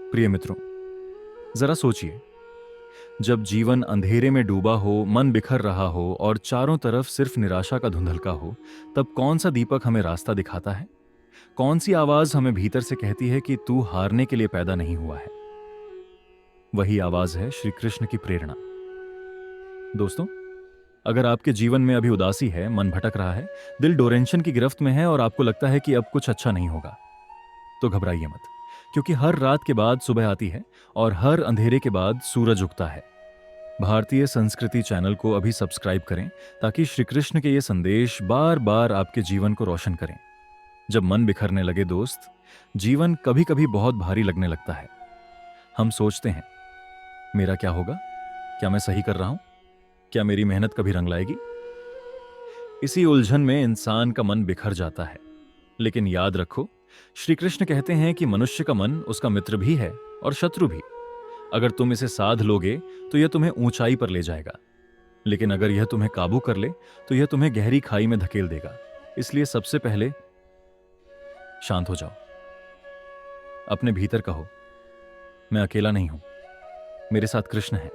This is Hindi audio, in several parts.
प्रिय मित्रों, जरा सोचिए, जब जीवन अंधेरे में डूबा हो, मन बिखर रहा हो और चारों तरफ सिर्फ निराशा का धुंधलका हो, तब कौन सा दीपक हमें रास्ता दिखाता है? कौन सी आवाज हमें भीतर से कहती है कि तू हारने के लिए पैदा नहीं हुआ है? वही आवाज है श्री कृष्ण की प्रेरणा। दोस्तों, अगर आपके जीवन में अभी उदासी है, मन भटक रहा है, दिल डोरेंशन की गिरफ्त में है और आपको लगता है कि अब कुछ अच्छा नहीं होगा, तो घबराइए मत, क्योंकि हर रात के बाद सुबह आती है और हर अंधेरे के बाद सूरज उगता है। भारतीय संस्कृति चैनल को अभी सब्सक्राइब करें ताकि श्री कृष्ण के ये संदेश बार बार आपके जीवन को रोशन करें। जब मन बिखरने लगे दोस्त, जीवन कभी कभी बहुत भारी लगने लगता है। हम सोचते हैं, मेरा क्या होगा? क्या मैं सही कर रहा हूं? क्या मेरी मेहनत कभी रंग लाएगी? इसी उलझन में इंसान का मन बिखर जाता है। लेकिन याद रखो, श्री कृष्ण कहते हैं कि मनुष्य का मन उसका मित्र भी है और शत्रु भी। अगर तुम इसे साध लोगे तो यह तुम्हें ऊंचाई पर ले जाएगा, लेकिन अगर यह तुम्हें काबू कर ले तो यह तुम्हें गहरी खाई में धकेल देगा। इसलिए सबसे पहले शांत हो जाओ। अपने भीतर कहो, मैं अकेला नहीं हूं, मेरे साथ कृष्ण है।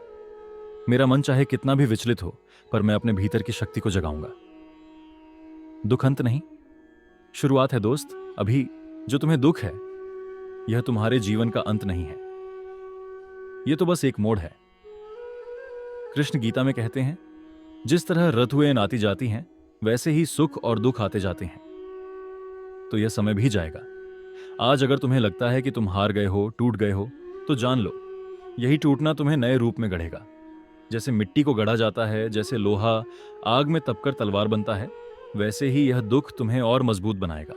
मेरा मन चाहे कितना भी विचलित हो, पर मैं अपने भीतर की शक्ति को जगाऊंगा। दुख अंत नहीं, शुरुआत है दोस्त। अभी जो तुम्हें दुख है, यह तुम्हारे जीवन का अंत नहीं है, यह तो बस एक मोड़ है। कृष्ण गीता में कहते हैं, जिस तरह ऋतुएं आती जाती हैं, वैसे ही सुख और दुख आते जाते हैं। तो यह समय भी जाएगा। आज अगर तुम्हें लगता है कि तुम हार गए हो, टूट गए हो, तो जान लो, यही टूटना तुम्हें नए रूप में गढ़ेगा। जैसे मिट्टी को गढ़ा जाता है, जैसे लोहा आग में तपकर तलवार बनता है, वैसे ही यह दुख तुम्हें और मजबूत बनाएगा।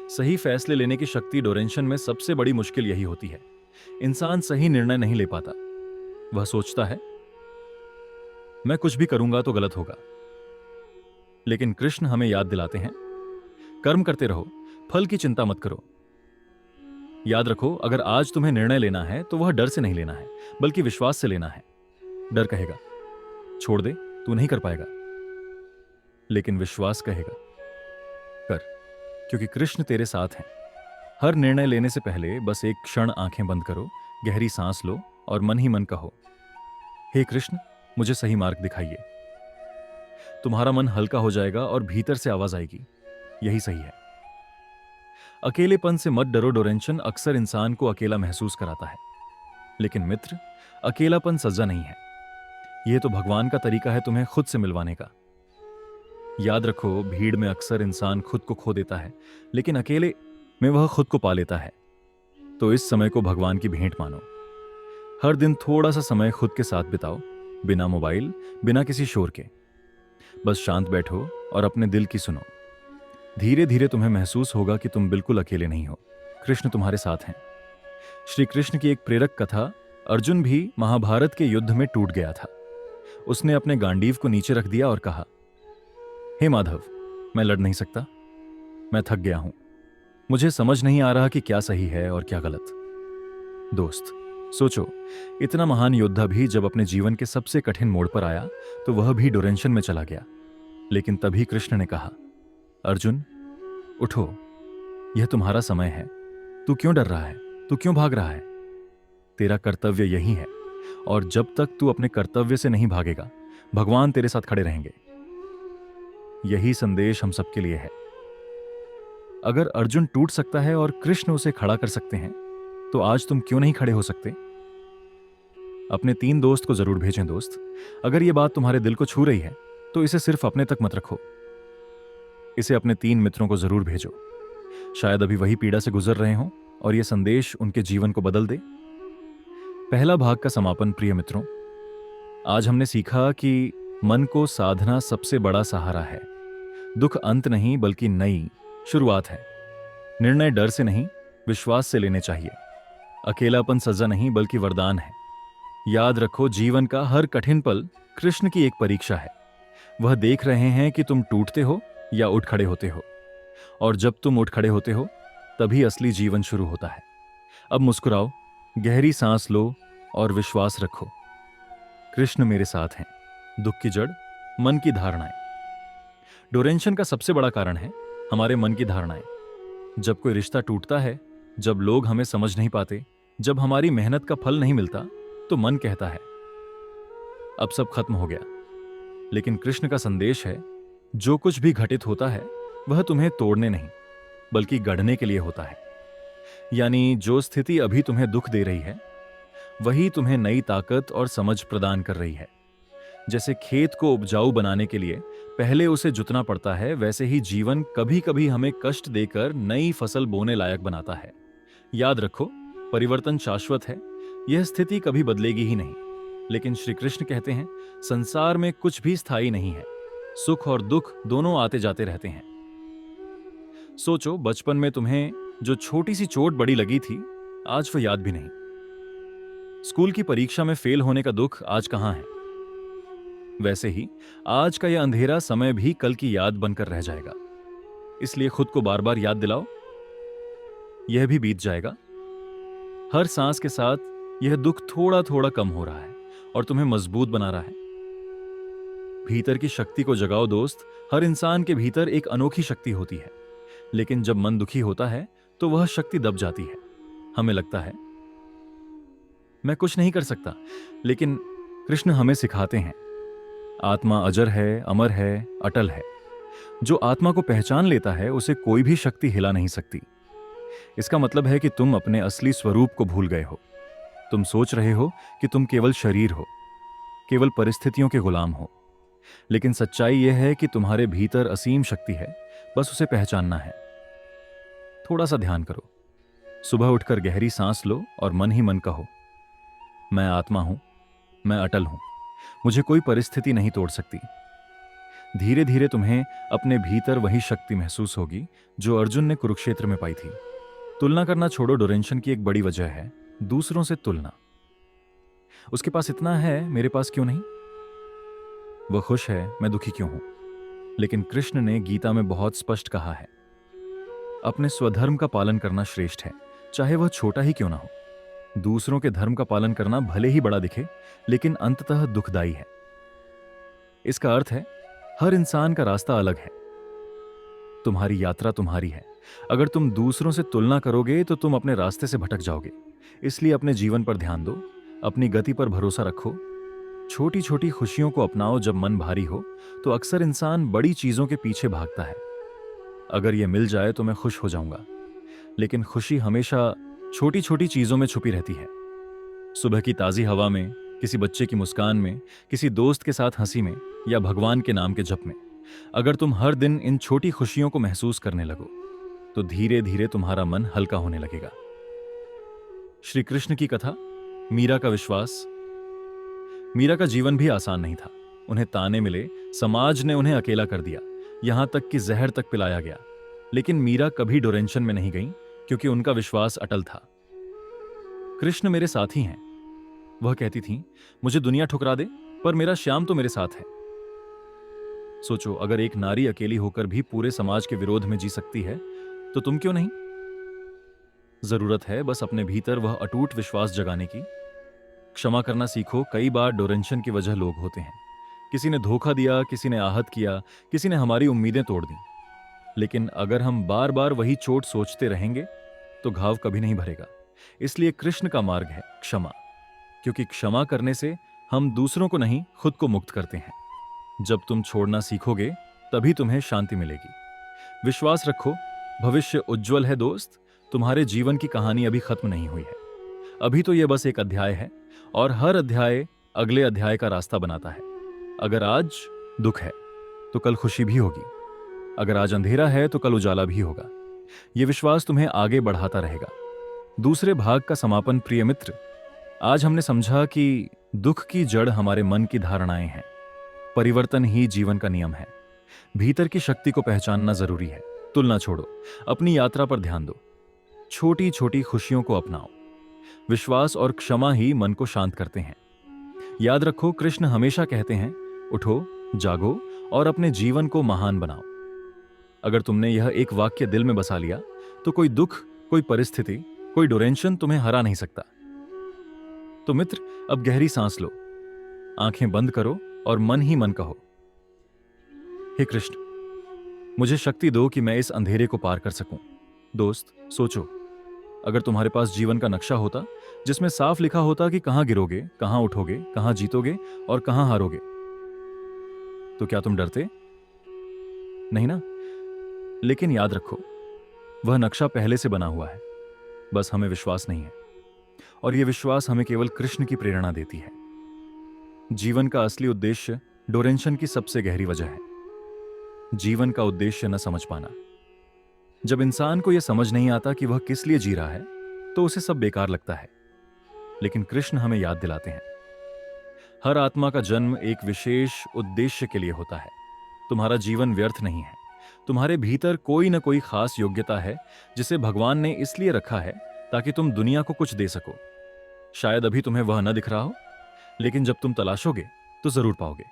सही फैसले लेने की शक्ति डोरेंशन में सबसे बड़ी मुश्किल यही होती है। इंसान सही निर्णय नहीं ले पाता। वह सोचता है, मैं कुछ भी करूंगा तो गलत होगा। लेकिन कृष्ण हमें याद दिलाते हैं, कर्म करते रहो, फल की चिंता मत करो। याद रखो, अगर आज तुम्हें निर्णय लेना है तो वह डर से नहीं लेना है, बल्कि विश्वास से लेना है। डर कहेगा, छोड़ दे, तू नहीं कर पाएगा। लेकिन विश्वास कहेगा, कर, क्योंकि कृष्ण तेरे साथ हैं। हर निर्णय लेने से पहले बस एक क्षण आंखें बंद करो, गहरी सांस लो और मन ही मन कहो, हे कृष्ण, मुझे सही मार्ग दिखाइए। तुम्हारा मन हल्का हो जाएगा और भीतर से आवाज आएगी, यही सही है। अकेलेपन से मत डरो। डोरेंशन अक्सर इंसान को अकेला महसूस कराता है, लेकिन मित्र, अकेलापन सजा नहीं है। यह तो भगवान का तरीका है तुम्हें खुद से मिलवाने का। याद रखो, भीड़ में अक्सर इंसान खुद को खो देता है, लेकिन अकेले में वह खुद को पा लेता है। तो इस समय को भगवान की भेंट मानो। हर दिन थोड़ा सा समय खुद के साथ बिताओ, बिना मोबाइल, बिना किसी शोर के। बस शांत बैठो और अपने दिल की सुनो। धीरे धीरे तुम्हें महसूस होगा कि तुम बिल्कुल अकेले नहीं हो, कृष्ण तुम्हारे साथ हैं। श्री कृष्ण की एक प्रेरक कथा, अर्जुन भी महाभारत के युद्ध में टूट गया था। उसने अपने गांडीव को नीचे रख दिया और कहा, हे माधव, मैं लड़ नहीं सकता, मैं थक गया हूं, मुझे समझ नहीं आ रहा कि क्या सही है और क्या गलत। दोस्त, सोचो, इतना महान योद्धा भी जब अपने जीवन के सबसे कठिन मोड़ पर आया तो वह भी डोरेंशन में चला गया। लेकिन तभी कृष्ण ने कहा, अर्जुन, उठो, यह तुम्हारा समय है। तू क्यों डर रहा है? तू क्यों भाग रहा है? तेरा कर्तव्य यही है, और जब तक तू अपने कर्तव्य से नहीं भागेगा, भगवान तेरे साथ खड़े रहेंगे। यही संदेश हम सबके लिए है। अगर अर्जुन टूट सकता है और कृष्ण उसे खड़ा कर सकते हैं, तो आज तुम क्यों नहीं खड़े हो सकते? अपने 3 दोस्त को जरूर भेजें दोस्त। अगर यह बात तुम्हारे दिल को छू रही है तो इसे सिर्फ अपने तक मत रखो, इसे अपने 3 मित्रों को जरूर भेजो। शायद अभी वही पीड़ा से गुजर रहे हों और यह संदेश उनके जीवन को बदल दे। पहला भाग का समापन। प्रिय मित्रों, आज हमने सीखा कि मन को साधना सबसे बड़ा सहारा है। दुख अंत नहीं, बल्कि नई शुरुआत है। निर्णय डर से नहीं, विश्वास से लेने चाहिए। अकेलापन सजा नहीं, बल्कि वरदान है। याद रखो, जीवन का हर कठिन पल कृष्ण की एक परीक्षा है। वह देख रहे हैं कि तुम टूटते हो या उठ खड़े होते हो, और जब तुम उठ खड़े होते हो तभी असली जीवन शुरू होता है। अब मुस्कुराओ, गहरी सांस लो और विश्वास रखो, कृष्ण मेरे साथ हैं। दुख की जड़ मन की धारणाएं। डोरेंशन का सबसे बड़ा कारण है हमारे मन की धारणाएं। जब कोई रिश्ता टूटता है, जब लोग हमें समझ नहीं पाते, जब हमारी मेहनत का फल नहीं मिलता तो मन कहता है अब सब खत्म हो गया। लेकिन कृष्ण का संदेश है, जो कुछ भी घटित होता है वह तुम्हें तोड़ने नहीं बल्कि गढ़ने के लिए होता है। यानी जो स्थिति अभी तुम्हें दुख दे रही है वही तुम्हें नई ताकत और समझ प्रदान कर रही है। जैसे खेत को उपजाऊ बनाने के लिए पहले उसे जुतना पड़ता है, वैसे ही जीवन कभी कभी हमें कष्ट देकर नई फसल बोने लायक बनाता है। याद रखो, परिवर्तन शाश्वत है, यह स्थिति कभी बदलेगी ही नहीं। लेकिन श्री कृष्ण कहते हैं संसार में कुछ भी स्थायी नहीं है, सुख और दुख दोनों आते जाते रहते हैं। सोचो, बचपन में तुम्हें जो छोटी सी चोट बड़ी लगी थी आज वह याद भी नहीं। स्कूल की परीक्षा में फेल होने का दुख आज कहां है। वैसे ही आज का यह अंधेरा समय भी कल की याद बनकर रह जाएगा। इसलिए खुद को बार बार याद दिलाओ, यह भी बीत जाएगा। हर सांस के साथ यह दुख थोड़ा थोड़ा कम हो रहा है और तुम्हें मजबूत बना रहा है। भीतर की शक्ति को जगाओ दोस्त। हर इंसान के भीतर एक अनोखी शक्ति होती है, लेकिन जब मन दुखी होता है तो वह शक्ति दब जाती है। हमें लगता है मैं कुछ नहीं कर सकता, लेकिन कृष्ण हमें सिखाते हैं आत्मा अजर है, अमर है, अटल है। जो आत्मा को पहचान लेता है उसे कोई भी शक्ति हिला नहीं सकती। इसका मतलब है कि तुम अपने असली स्वरूप को भूल गए हो। तुम सोच रहे हो कि तुम केवल शरीर हो, केवल परिस्थितियों के गुलाम हो। लेकिन सच्चाई यह है कि तुम्हारे भीतर असीम शक्ति है, बस उसे पहचानना है। थोड़ा सा ध्यान करो, सुबह उठकर गहरी सांस लो और मन ही मन कहो मैं आत्मा हूं, मैं अटल हूं, मुझे कोई परिस्थिति नहीं तोड़ सकती। धीरे धीरे तुम्हें अपने भीतर वही शक्ति महसूस होगी जो अर्जुन ने कुरुक्षेत्र में पाई थी। तुलना करना छोड़ो, डोरेंशन की एक बड़ी वजह है दूसरों से तुलना। उसके पास इतना है, मेरे पास क्यों नहीं? वह खुश है, मैं दुखी क्यों हूं? लेकिन कृष्ण ने गीता में बहुत स्पष्ट कहा है अपने स्वधर्म का पालन करना श्रेष्ठ है, चाहे वह छोटा ही क्यों ना हो। दूसरों के धर्म का पालन करना भले ही बड़ा दिखे, लेकिन अंततः दुखदाई है। इसका अर्थ है हर इंसान का रास्ता अलग है, तुम्हारी यात्रा तुम्हारी है। अगर तुम दूसरों से तुलना करोगे तो तुम अपने रास्ते से भटक जाओगे। इसलिए अपने जीवन पर ध्यान दो, अपनी गति पर भरोसा रखो, छोटी छोटी खुशियों को अपनाओ। जब मन भारी हो तो अक्सर इंसान बड़ी चीजों के पीछे भागता है। अगर यह मिल जाए तो मैं खुश हो जाऊंगा, लेकिन खुशी हमेशा छोटी छोटी चीजों में छुपी रहती है। सुबह की ताजी हवा में, किसी बच्चे की मुस्कान में, किसी दोस्त के साथ हंसी में, या भगवान के नाम के जप में। अगर तुम हर दिन इन छोटी खुशियों को महसूस करने लगो तो धीरे धीरे तुम्हारा मन हल्का होने लगेगा। श्री कृष्ण की कथा, मीरा का विश्वास। मीरा का जीवन भी आसान नहीं था। उन्हें ताने मिले, समाज ने उन्हें अकेला कर दिया, यहां तक कि जहर तक पिलाया गया। लेकिन मीरा कभी डोरेंशन में नहीं गई, क्योंकि उनका विश्वास अटल था। कृष्ण मेरे साथी हैं, वह कहती थी, मुझे दुनिया ठुकरा दे पर मेरा श्याम तो मेरे साथ है। सोचो, अगर एक नारी अकेली होकर भी पूरे समाज के विरोध में जी सकती है तो तुम क्यों नहीं? जरूरत है बस अपने भीतर वह अटूट विश्वास जगाने की। क्षमा करना सीखो। कई बार डोरेंशन की वजह लोग होते हैं। किसी ने धोखा दिया, किसी ने आहत किया, किसी ने हमारी उम्मीदें तोड़ दी। लेकिन अगर हम बार बार वही चोट सोचते रहेंगे तो घाव कभी नहीं भरेगा। इसलिए कृष्ण का मार्ग है क्षमा, क्योंकि क्षमा करने से हम दूसरों को नहीं, खुद को मुक्त करते हैं। जब तुम छोड़ना सीखोगे तभी तुम्हें शांति मिलेगी। विश्वास रखो, भविष्य उज्जवल है दोस्त। तुम्हारे जीवन की कहानी अभी खत्म नहीं हुई है। अभी तो यह बस एक अध्याय है, और हर अध्याय अगले अध्याय का रास्ता बनाता है। अगर आज दुख है तो कल खुशी भी होगी। अगर आज अंधेरा है तो कल उजाला भी होगा। यह विश्वास तुम्हें आगे बढ़ाता रहेगा। दूसरे भाग का समापन। प्रिय मित्र, आज हमने समझा कि दुख की जड़ हमारे मन की धारणाएं हैं। परिवर्तन ही जीवन का नियम है। भीतर की शक्ति को पहचानना जरूरी है। तुलना छोड़ो, अपनी यात्रा पर ध्यान दो, छोटी छोटी खुशियों को अपनाओ। विश्वास और क्षमा ही मन को शांत करते हैं। याद रखो, कृष्ण हमेशा कहते हैं, उठो, जागो और अपने जीवन को महान बनाओ। अगर तुमने यह एक वाक्य दिल में बसा लिया तो कोई दुख, कोई परिस्थिति, कोई डोरेंशन तुम्हें हरा नहीं सकता। तो मित्र, अब गहरी सांस लो, आंखें बंद करो और मन ही मन कहो, हे कृष्ण, मुझे शक्ति दो कि मैं इस अंधेरे को पार कर सकूं। दोस्त, सोचो, अगर तुम्हारे पास जीवन का नक्शा होता जिसमें साफ लिखा होता कि कहां गिरोगे, कहां उठोगे, कहां जीतोगे और कहां हारोगे। तो क्या तुम डरते? नहीं ना? लेकिन याद रखो, वह नक्शा पहले से बना हुआ है, बस हमें विश्वास नहीं है। और यह विश्वास हमें केवल कृष्ण की प्रेरणा देती है। जीवन का असली उद्देश्य डोरेंशन की सबसे गहरी वजह है। जीवन का उद्देश्य न समझ पाना। जब इंसान को यह समझ नहीं आता कि वह किस लिए जी रहा है, तो उसे सब बेकार लगता है। लेकिन कृष्ण हमें याद दिलाते हैं, हर आत्मा का जन्म एक विशेष उद्देश्य के लिए होता है। तुम्हारा जीवन व्यर्थ नहीं है। तुम्हारे भीतर कोई न कोई खास योग्यता है, जिसे भगवान ने इसलिए रखा है ताकि तुम दुनिया को कुछ दे सको। शायद अभी तुम्हें वह न दिख रहा हो, लेकिन जब तुम तलाशोगे तो जरूर पाओगे।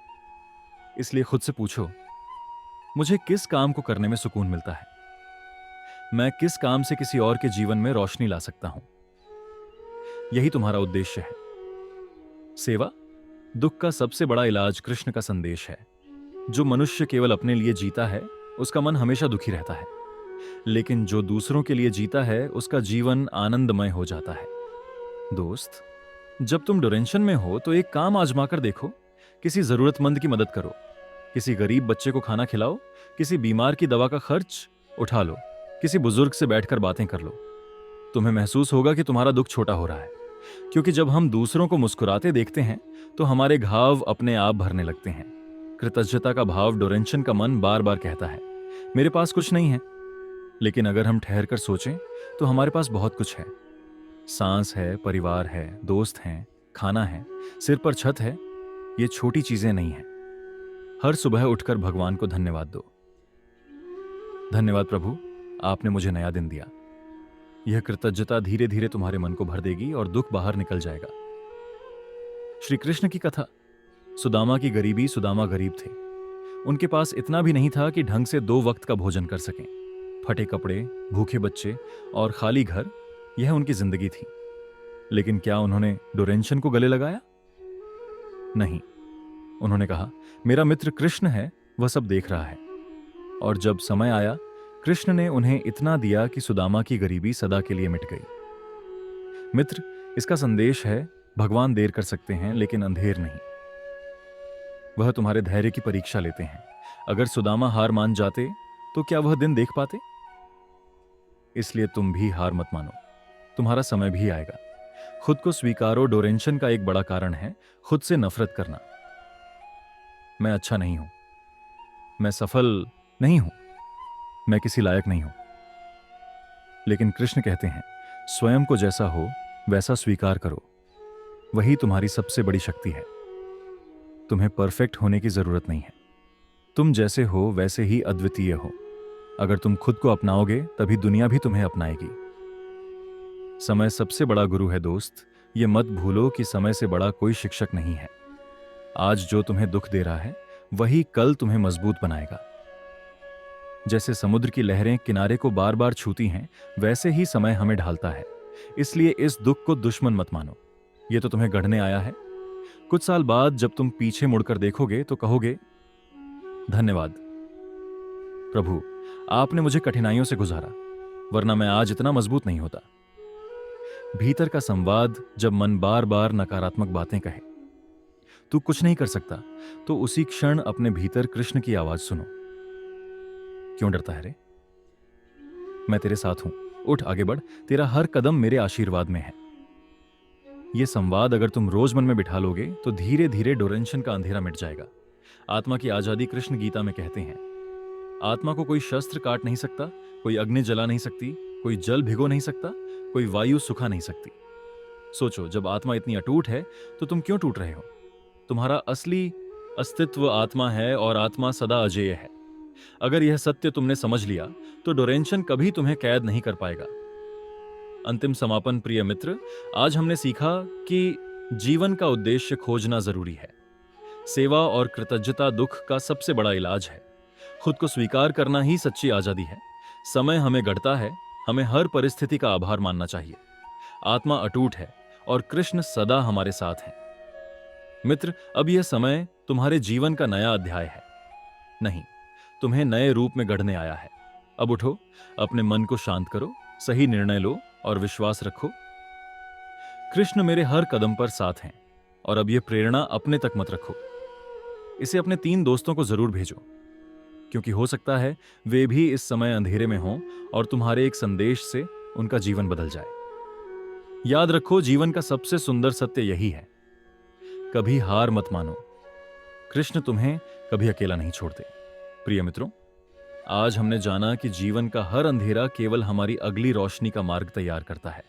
इसलिए खुद से पूछो, मुझे किस काम को करने में सुकून मिलता है? मैं किस काम से किसी और के जीवन में रोशनी ला सकता हूं? यही तुम्हारा उद्देश्य है। सेवा दुख का सबसे बड़ा इलाज कृष्ण का संदेश है। जो मनुष्य केवल अपने लिए जीता है, उसका मन हमेशा दुखी रहता है। लेकिन जो दूसरों के लिए जीता है, उसका जीवन आनंदमय हो जाता है। दोस्त, जब तुम डोरेंशन में हो तो एक काम आजमा कर देखो। किसी जरूरतमंद की मदद करो, किसी गरीब बच्चे को खाना खिलाओ, किसी बीमार की दवा का खर्च उठा लो, किसी बुजुर्ग से बैठकर बातें कर लो। तुम्हें महसूस होगा कि तुम्हारा दुख छोटा हो रहा है, क्योंकि जब हम दूसरों को मुस्कुराते देखते हैं तो हमारे घाव अपने आप भरने लगते हैं। कृतज्ञता का भाव डोरेंशन का मन बार बार कहता है, मेरे पास कुछ नहीं है। लेकिन अगर हम ठहर कर सोचें तो हमारे पास बहुत कुछ है। सांस है, परिवार है, दोस्त हैं, खाना है, सिर पर छत है। ये छोटी चीजें नहीं हैं। हर सुबह उठकर भगवान को धन्यवाद दो। धन्यवाद प्रभु, आपने मुझे नया दिन दिया। यह कृतज्ञता धीरे धीरे तुम्हारे मन को भर देगी और दुख बाहर निकल जाएगा। श्री कृष्ण की कथा। सुदामा की गरीबी। सुदामा गरीब थे। उनके पास इतना भी नहीं था कि ढंग से 2 वक्त का भोजन कर सकें। फटे कपड़े, भूखे बच्चे और खाली घर, यह उनकी जिंदगी थी। लेकिन क्या उन्होंने डोरेंशन को गले लगाया? नहीं। उन्होंने कहा, मेरा मित्र कृष्ण है, वह सब देख रहा है। और जब समय आया, कृष्ण ने उन्हें इतना दिया कि सुदामा की गरीबी सदा के लिए मिट गई। मित्र, इसका संदेश है, भगवान देर कर सकते हैं लेकिन अंधेर नहीं। वह तुम्हारे धैर्य की परीक्षा लेते हैं। अगर सुदामा हार मान जाते तो क्या वह दिन देख पाते? इसलिए तुम भी हार मत मानो, तुम्हारा समय भी आएगा। खुद को स्वीकारो। डोरेंशन का एक बड़ा कारण है खुद से नफरत करना। मैं अच्छा नहीं हूं, मैं सफल नहीं हूं, मैं किसी लायक नहीं हूं। लेकिन कृष्ण कहते हैं, स्वयं को जैसा हो वैसा स्वीकार करो। वही तुम्हारी सबसे बड़ी शक्ति है। तुम्हें परफेक्ट होने की जरूरत नहीं है। तुम जैसे हो वैसे ही अद्वितीय हो। अगर तुम खुद को अपनाओगे तभी दुनिया भी तुम्हें अपनाएगी। समय सबसे बड़ा गुरु है दोस्त। ये मत भूलो कि समय से बड़ा कोई शिक्षक नहीं है। आज जो तुम्हें दुख दे रहा है, वही कल तुम्हें मजबूत बनाएगा। जैसे समुद्र की लहरें किनारे को बार बार छूती हैं, वैसे ही समय हमें ढालता है। इसलिए इस दुख को दुश्मन मत मानो। यह तो तुम्हें गढ़ने आया है। कुछ साल बाद जब तुम पीछे मुड़कर देखोगे तो कहोगे, धन्यवाद प्रभु, आपने मुझे कठिनाइयों से गुजारा, वरना मैं आज इतना मजबूत नहीं होता। भीतर का संवाद। जब मन बार बार नकारात्मक बातें कहे, तू कुछ नहीं कर सकता, तो उसी क्षण अपने भीतर कृष्ण की आवाज सुनो। क्यों डरता है रे? मैं तेरे साथ हूं। उठ, आगे बढ़। तेरा हर कदम मेरे आशीर्वाद में है। यह संवाद अगर तुम रोज मन में बिठा लोगे तो धीरे धीरे डोरेंशन का अंधेरा मिट जाएगा। आत्मा की आजादी कृष्ण गीता में कहते हैं, आत्मा को कोई शस्त्र काट नहीं सकता, कोई अग्नि जला नहीं सकती, कोई जल भिगो नहीं सकता, कोई वायु सुखा नहीं सकती। सोचो, जब आत्मा इतनी अटूट है तो तुम क्यों टूट रहे हो? तुम्हारा असली अस्तित्व आत्मा है और आत्मा सदा अजेय है। अगर यह सत्य तुमने समझ लिया तो डोरेंशन कभी तुम्हें कैद नहीं कर पाएगा। अंतिम समापन। प्रिय मित्र, आज हमने सीखा कि जीवन का उद्देश्य खोजना जरूरी है। सेवा और कृतज्ञता दुख का सबसे बड़ा इलाज है। खुद को स्वीकार करना ही सच्ची आजादी है। समय हमें गढ़ता है, हमें हर परिस्थिति का आभार मानना चाहिए। आत्मा अटूट है और कृष्ण सदा हमारे साथ हैं। मित्र, अब यह समय तुम्हारे जीवन का नया अध्याय है। नहीं, तुम्हें नए रूप में गढ़ने आया है। अब उठो, अपने मन को शांत करो, सही निर्णय लो और विश्वास रखो। कृष्ण मेरे हर कदम पर साथ हैं और अब ये प्रेरणा अपने तक मत रखो, इसे अपने 3 दोस्तों को जरूर भेजो, क्योंकि हो सकता है वे भी इस समय अंधेरे में हों और तुम्हारे एक संदेश से उनका जीवन बदल जाए। याद रखो, जीवन का सबसे सुंदर सत्य यही है, कभी हार मत मानो, कृष्ण तुम्हें कभी अकेला नहीं छोड़ते। प्रिय मित्रों, आज हमने जाना कि जीवन का हर अंधेरा केवल हमारी अगली रोशनी का मार्ग तैयार करता है।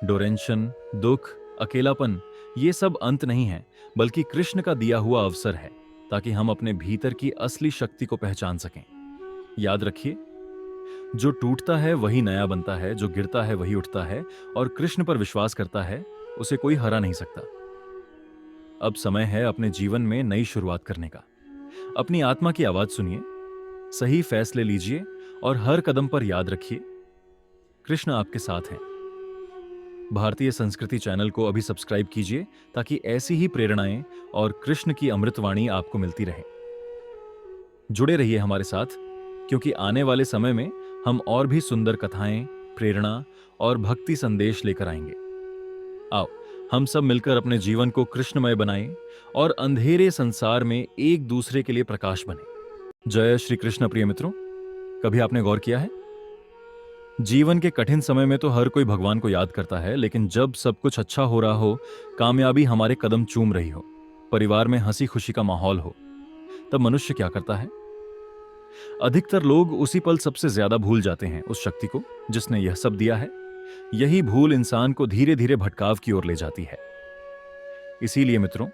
डोरेंशन, दुख, अकेलापन, ये सब अंत नहीं है, बल्कि कृष्ण का दिया हुआ अवसर है, ताकि हम अपने भीतर की असली शक्ति को पहचान सकें। याद रखिए, जो टूटता है वही नया बनता है, जो गिरता है वही उठता है, और कृष्ण पर विश्वास करता है उसे कोई हरा नहीं सकता। अब समय है अपने जीवन में नई शुरुआत करने का। अपनी आत्मा की आवाज सुनिए, सही फैसले लीजिए और हर कदम पर याद रखिए, कृष्ण आपके साथ हैं। भारतीय संस्कृति चैनल को अभी सब्सक्राइब कीजिए, ताकि ऐसी ही प्रेरणाएं और कृष्ण की अमृतवाणी आपको मिलती रहे। जुड़े रहिए हमारे साथ, क्योंकि आने वाले समय में हम और भी सुंदर कथाएं, प्रेरणा और भक्ति संदेश लेकर आएंगे। आओ, हम सब मिलकर अपने जीवन को कृष्णमय बनाएं और अंधेरे संसार में एक दूसरे के लिए प्रकाश बने। जय श्री कृष्ण। प्रिय मित्रों, कभी आपने गौर किया है, जीवन के कठिन समय में तो हर कोई भगवान को याद करता है, लेकिन जब सब कुछ अच्छा हो रहा हो, कामयाबी हमारे कदम चूम रही हो, परिवार में हंसी खुशी का माहौल हो, तब मनुष्य क्या करता है? अधिकतर लोग उसी पल सबसे ज्यादा भूल जाते हैं उस शक्ति को जिसने यह सब दिया है। यही भूल इंसान को धीरे धीरे भटकाव की ओर ले जाती है। इसीलिए मित्रों,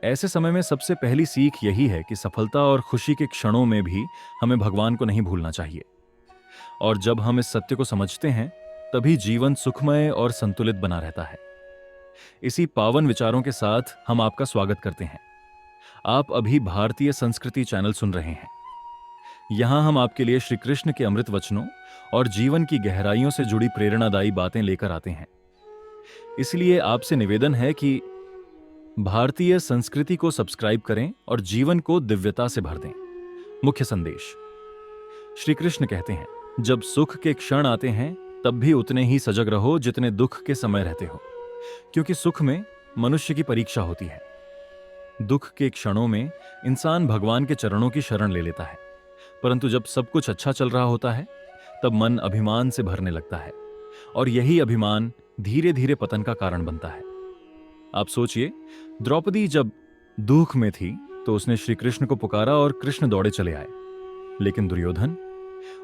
ऐसे समय में सबसे पहली सीख यही है कि सफलता और खुशी के क्षणों में भी हमें भगवान को नहीं भूलना चाहिए। और जब हम इस सत्य को समझते हैं, तभी जीवन सुखमय और संतुलित बना रहता है। इसी पावन विचारों के साथ हम आपका स्वागत करते हैं। आप अभी भारतीय संस्कृति चैनल सुन रहे हैं। यहां हम आपके लिए श्री कृष्ण के अमृत वचनों और जीवन की गहराइयों से जुड़ी प्रेरणादायी बातें लेकर आते हैं। इसलिए आपसे निवेदन है कि भारतीय संस्कृति को सब्सक्राइब करें और जीवन को दिव्यता से भर दें। मुख्य संदेश: श्री कृष्ण कहते हैं, जब सुख के क्षण आते हैं तब भी उतने ही सजग रहो जितने दुख के समय रहते हो, क्योंकि सुख में मनुष्य की परीक्षा होती है। दुख के क्षणों में इंसान भगवान के चरणों की शरण ले लेता है, परंतु जब सब कुछ अच्छा चल रहा होता है तब मन अभिमान से भरने लगता है, और यही अभिमान धीरे धीरे पतन का कारण बनता है। आप सोचिए, द्रौपदी जब दुख में थी तो उसने श्री कृष्ण को पुकारा और कृष्ण दौड़े चले आए। लेकिन दुर्योधन,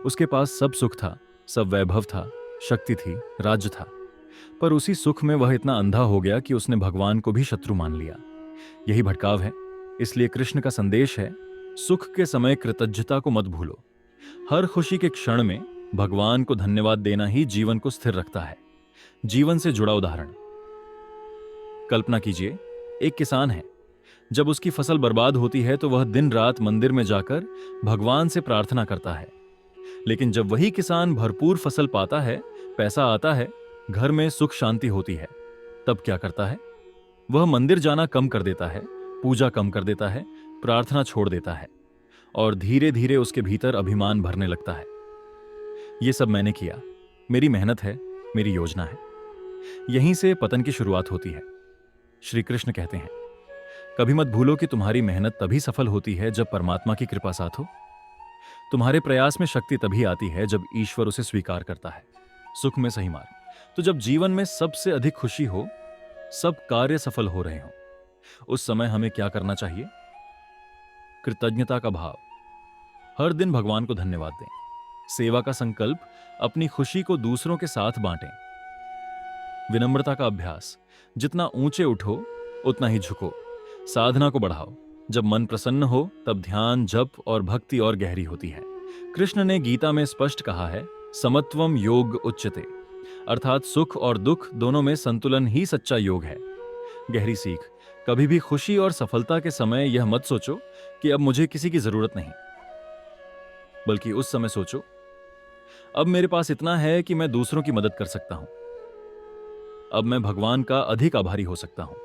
उसके पास सब सुख था, सब वैभव था, शक्ति थी, राज्य था, पर उसी सुख में वह इतना अंधा हो गया कि उसने भगवान को भी शत्रु मान लिया। यही भटकाव है। इसलिए कृष्ण का संदेश है, सुख के समय कृतज्ञता को मत भूलो। हर खुशी के क्षण में भगवान को धन्यवाद देना ही जीवन को स्थिर रखता है। जीवन से जुड़ा उदाहरण: कल्पना कीजिए, एक किसान है। जब उसकी फसल बर्बाद होती है तो वह दिन रात मंदिर में जाकर भगवान से प्रार्थना करता है। लेकिन जब वही किसान भरपूर फसल पाता है, पैसा आता है, घर में सुख शांति होती है, तब क्या करता है? वह मंदिर जाना कम कर देता है, पूजा कम कर देता है, प्रार्थना छोड़ देता है, और धीरे धीरे उसके भीतर अभिमान भरने लगता है। ये सब मैंने किया, मेरी मेहनत है, मेरी योजना है। यहीं से पतन की शुरुआत होती है। श्री कृष्ण कहते हैं, कभी मत भूलो कि तुम्हारी मेहनत तभी सफल होती है जब परमात्मा की कृपा साथ हो। तुम्हारे प्रयास में शक्ति तभी आती है जब ईश्वर उसे स्वीकार करता है। सुख में सही मार्ग: तो जब जीवन में सबसे अधिक खुशी हो, सब कार्य सफल हो रहे हों, उस समय हमें क्या करना चाहिए? कृतज्ञता का भाव: हर दिन भगवान को धन्यवाद दें। सेवा का संकल्प: अपनी खुशी को दूसरों के साथ बांटें। विनम्रता का अभ्यास: जितना ऊंचे उठो उतना ही झुको। साधना को बढ़ाओ: जब मन प्रसन्न हो तब ध्यान, जप और भक्ति और गहरी होती है। कृष्ण ने गीता में स्पष्ट कहा है, समत्वम योग उच्यते, अर्थात सुख और दुख दोनों में संतुलन ही सच्चा योग है। गहरी सीख: कभी भी खुशी और सफलता के समय यह मत सोचो कि अब मुझे किसी की जरूरत नहीं, बल्कि उस समय सोचो, अब मेरे पास इतना है कि मैं दूसरों की मदद कर सकता हूं। अब मैं भगवान का अधिक आभारी हो सकता हूं।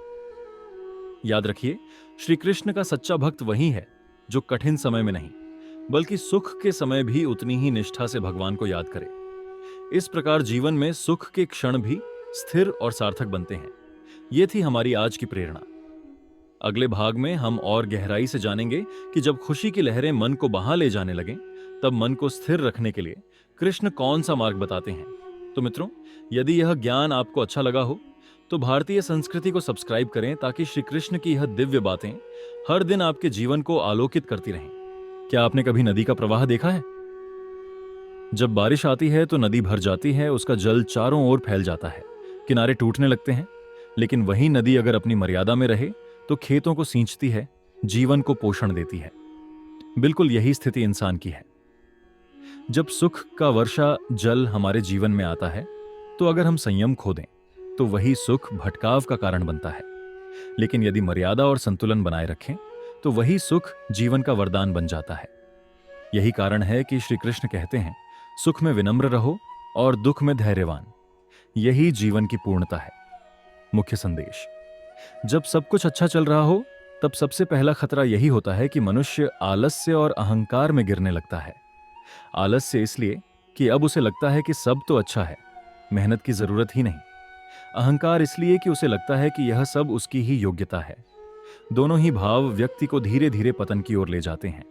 याद रखिए, श्री कृष्ण का सच्चा भक्त वही है जो कठिन समय में नहीं, बल्कि सुख के समय भी उतनी ही निष्ठा से भगवान को याद करे। इस प्रकार जीवन में सुख के क्षण भी स्थिर और सार्थक बनते हैं, ये थी हमारी आज की प्रेरणा। अगले भाग में हम और गहराई से जानेंगे कि जब खुशी की लहरें मन को बहा ले जाने लगें, तब मन को स्थिर रखने के लिए कृष्ण कौन सा मार्ग बताते हैं। तो मित्रों, यदि यह ज्ञान आपको अच्छा लगा हो तो भारतीय संस्कृति को सब्सक्राइब करें, ताकि श्री कृष्ण की यह दिव्य बातें हर दिन आपके जीवन को आलोकित करती रहें। क्या आपने कभी नदी का प्रवाह देखा है? जब बारिश आती है तो नदी भर जाती है, उसका जल चारों ओर फैल जाता है, किनारे टूटने लगते हैं। लेकिन वही नदी अगर अपनी मर्यादा में रहे तो खेतों को सींचती है, जीवन को पोषण देती है। बिल्कुल यही स्थिति इंसान की है। जब सुख का वर्षा जल हमारे जीवन में आता है, तो अगर हम संयम खो दें तो वही सुख भटकाव का कारण बनता है। लेकिन यदि मर्यादा और संतुलन बनाए रखें तो वही सुख जीवन का वरदान बन जाता है। यही कारण है कि श्री कृष्ण कहते हैं, सुख में विनम्र रहो और दुख में धैर्यवान। यही जीवन की पूर्णता है। मुख्य संदेश: जब सब कुछ अच्छा चल रहा हो, तब सबसे पहला खतरा यही होता है कि मनुष्य आलस्य और अहंकार में गिरने लगता है। आलस्य इसलिए कि अब उसे लगता है कि सब तो अच्छा है, मेहनत की जरूरत ही नहीं। अहंकार इसलिए कि उसे लगता है कि यह सब उसकी ही योग्यता है। दोनों ही भाव व्यक्ति को धीरे धीरे पतन की ओर ले जाते हैं।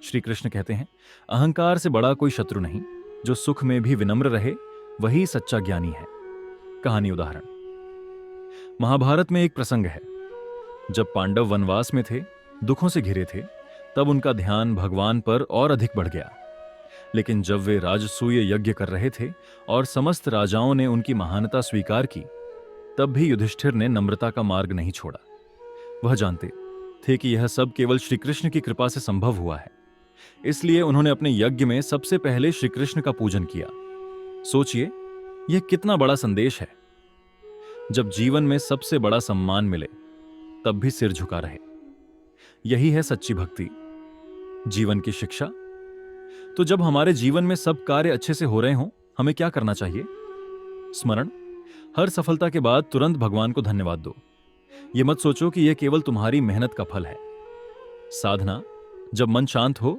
श्री कृष्ण कहते हैं, अहंकार से बड़ा कोई शत्रु नहीं। जो सुख में भी विनम्र रहे, वही सच्चा ज्ञानी है। कहानी उदाहरण: महाभारत में एक प्रसंग है। जब पांडव वनवास में थे, दुखों से घिरे थे, तब उनका ध्यान भगवान पर और अधिक बढ़ गया। लेकिन जब वे राजसूय यज्ञ कर रहे थे और समस्त राजाओं ने उनकी महानता स्वीकार की, तब भी युधिष्ठिर ने नम्रता का मार्ग नहीं छोड़ा। वह जानते थे कि यह सब केवल श्री कृष्ण की कृपा से संभव हुआ है। इसलिए उन्होंने अपने यज्ञ में सबसे पहले श्री कृष्ण का पूजन किया। सोचिए, यह कितना बड़ा संदेश है। जब जीवन में सबसे बड़ा सम्मान मिले, तब भी सिर झुका रहे। यही है सच्ची भक्ति, जीवन की शिक्षा। तो जब हमारे जीवन में सब कार्य अच्छे से हो रहे हों, हमें क्या करना चाहिए? स्मरण: हर सफलता के बाद तुरंत भगवान को धन्यवाद दो। यह मत सोचो कि यह केवल तुम्हारी मेहनत का फल है। साधना: जब मन शांत हो,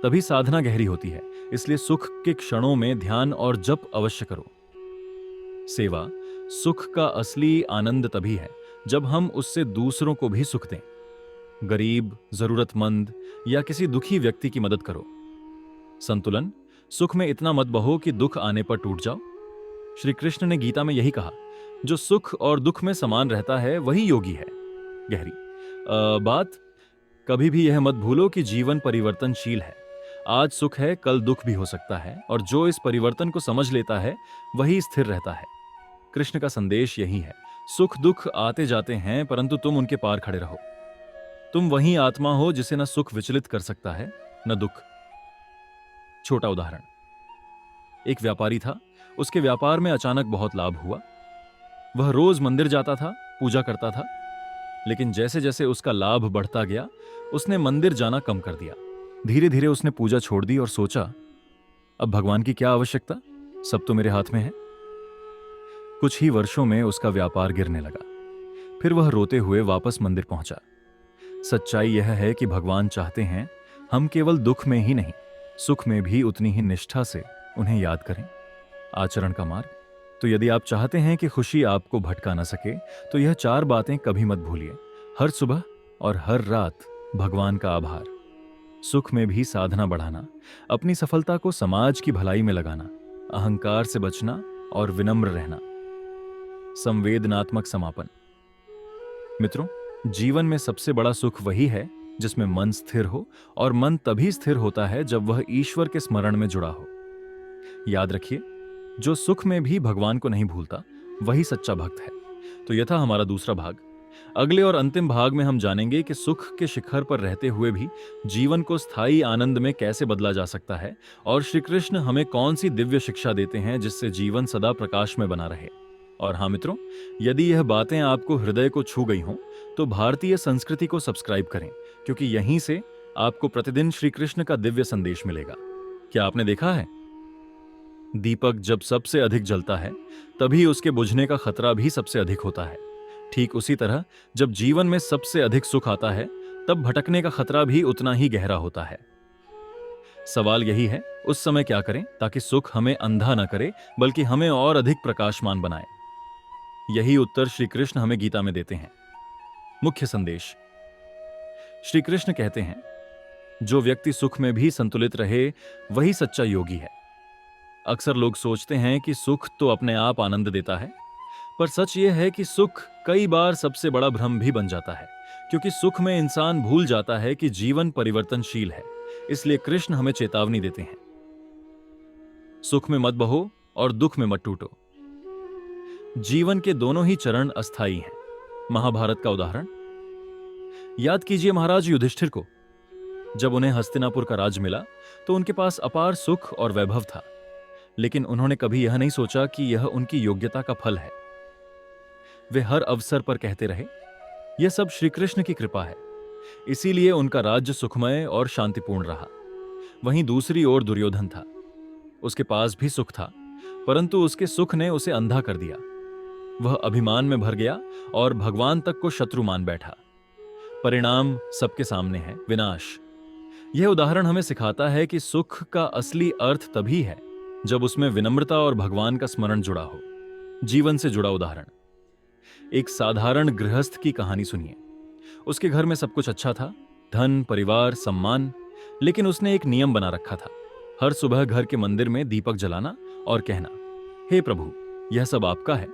तभी साधना गहरी होती है। इसलिए सुख के क्षणों में ध्यान और जप अवश्य करो। सेवा: सुख का असली आनंद तभी है जब हम उससे दूसरों को भी सुख दें। गरीब, जरूरतमंद या किसी दुखी व्यक्ति की मदद करो। संतुलन: सुख में इतना मत बहो कि दुख आने पर टूट जाओ। श्री कृष्ण ने गीता में यही कहा, जो सुख और दुख में समान रहता है वही योगी है। गहरी बात: कभी भी यह मत भूलो कि जीवन परिवर्तनशील है। आज सुख है, कल दुख भी हो सकता है, और जो इस परिवर्तन को समझ लेता है वही स्थिर रहता है। कृष्ण का संदेश यही है, सुख दुख आते जाते हैं, परंतु तुम उनके पार खड़े रहो। तुम वही आत्मा हो जिसे न सुख विचलित कर सकता है, न दुख। छोटा उदाहरण: एक व्यापारी था। उसके व्यापार में अचानक बहुत लाभ हुआ। वह रोज मंदिर जाता था, पूजा करता था। लेकिन जैसे जैसे उसका लाभ बढ़ता गया, उसने मंदिर जाना कम कर दिया। धीरे धीरे उसने पूजा छोड़ दी और सोचा, अब भगवान की क्या आवश्यकता, सब तो मेरे हाथ में है। कुछ ही वर्षों में उसका व्यापार गिरने लगा। फिर वह रोते हुए वापस मंदिर पहुंचा। सच्चाई यह है कि भगवान चाहते हैं हम केवल दुख में ही नहीं, सुख में भी उतनी ही निष्ठा से उन्हें याद करें। आचरण का मार्ग: तो यदि आप चाहते हैं कि खुशी आपको भटका न सके, तो यह 4 बातें कभी मत भूलिए। हर सुबह और हर रात भगवान का आभार, सुख में भी साधना बढ़ाना, अपनी सफलता को समाज की भलाई में लगाना, अहंकार से बचना और विनम्र रहना, संवेदनात्मक समापन। मित्रों, जीवन में सबसे बड़ा सुख वही है जिसमें मन स्थिर हो, और मन तभी स्थिर होता है जब वह ईश्वर के स्मरण में जुड़ा हो। याद रखिए, जो सुख में भी भगवान को नहीं भूलता, वही सच्चा भक्त है। तो यह था हमारा दूसरा भाग। अगले और अंतिम भाग में हम जानेंगे कि सुख के शिखर पर रहते हुए भी जीवन को स्थायी आनंद में कैसे बदला जा सकता है, और श्री कृष्ण हमें कौन सी दिव्य शिक्षा देते हैं जिससे जीवन सदा प्रकाश में बना रहे। और हाँ मित्रों, यदि यह बातें आपको हृदय को छू गई हों, तो भारतीय संस्कृति को सब्सक्राइब करें, क्योंकि यहीं से आपको प्रतिदिन श्री कृष्ण का दिव्य संदेश मिलेगा। क्या आपने देखा है, दीपक जब सबसे अधिक जलता है, तभी उसके बुझने का खतरा भी सबसे अधिक होता है। ठीक उसी तरह जब जीवन में सबसे अधिक सुख आता है, तब भटकने का खतरा भी उतना ही गहरा होता है। सवाल यही है, उस समय क्या करें ताकि सुख हमें अंधा न करे, बल्कि हमें और अधिक प्रकाशमान बनाए। यही उत्तर श्री कृष्ण हमें गीता में देते हैं। मुख्य संदेश। श्री कृष्ण कहते हैं, जो व्यक्ति सुख में भी संतुलित रहे वही सच्चा योगी है। अक्सर लोग सोचते हैं कि सुख तो अपने आप आनंद देता है, पर सच यह है कि सुख कई बार सबसे बड़ा भ्रम भी बन जाता है, क्योंकि सुख में इंसान भूल जाता है कि जीवन परिवर्तनशील है। इसलिए कृष्ण हमें चेतावनी देते हैं, सुख में मत बहो और दुख में मत टूटो। जीवन के दोनों ही चरण अस्थायी हैं। महाभारत का उदाहरण याद कीजिए। महाराज युधिष्ठिर को जब उन्हें हस्तिनापुर का राज मिला तो उनके पास अपार सुख और वैभव था, लेकिन उन्होंने कभी यह नहीं सोचा कि यह उनकी योग्यता का फल है। वे हर अवसर पर कहते रहे, यह सब श्री कृष्ण की कृपा है। इसीलिए उनका राज्य सुखमय और शांतिपूर्ण रहा। वहीं दूसरी ओर दुर्योधन था। उसके पास भी सुख था, परंतु उसके सुख ने उसे अंधा कर दिया। वह अभिमान में भर गया और भगवान तक को शत्रु मान बैठा। परिणाम सबके सामने है, विनाश। यह उदाहरण हमें सिखाता है कि सुख का असली अर्थ तभी है जब उसमें विनम्रता और भगवान का स्मरण जुड़ा हो। जीवन से जुड़ा उदाहरण। एक साधारण गृहस्थ की कहानी सुनिए। उसके घर में सब कुछ अच्छा था, धन, परिवार, सम्मान, लेकिन उसने एक नियम बना रखा था, हर सुबह घर के मंदिर में दीपक जलाना और कहना, हे प्रभु, यह सब आपका है,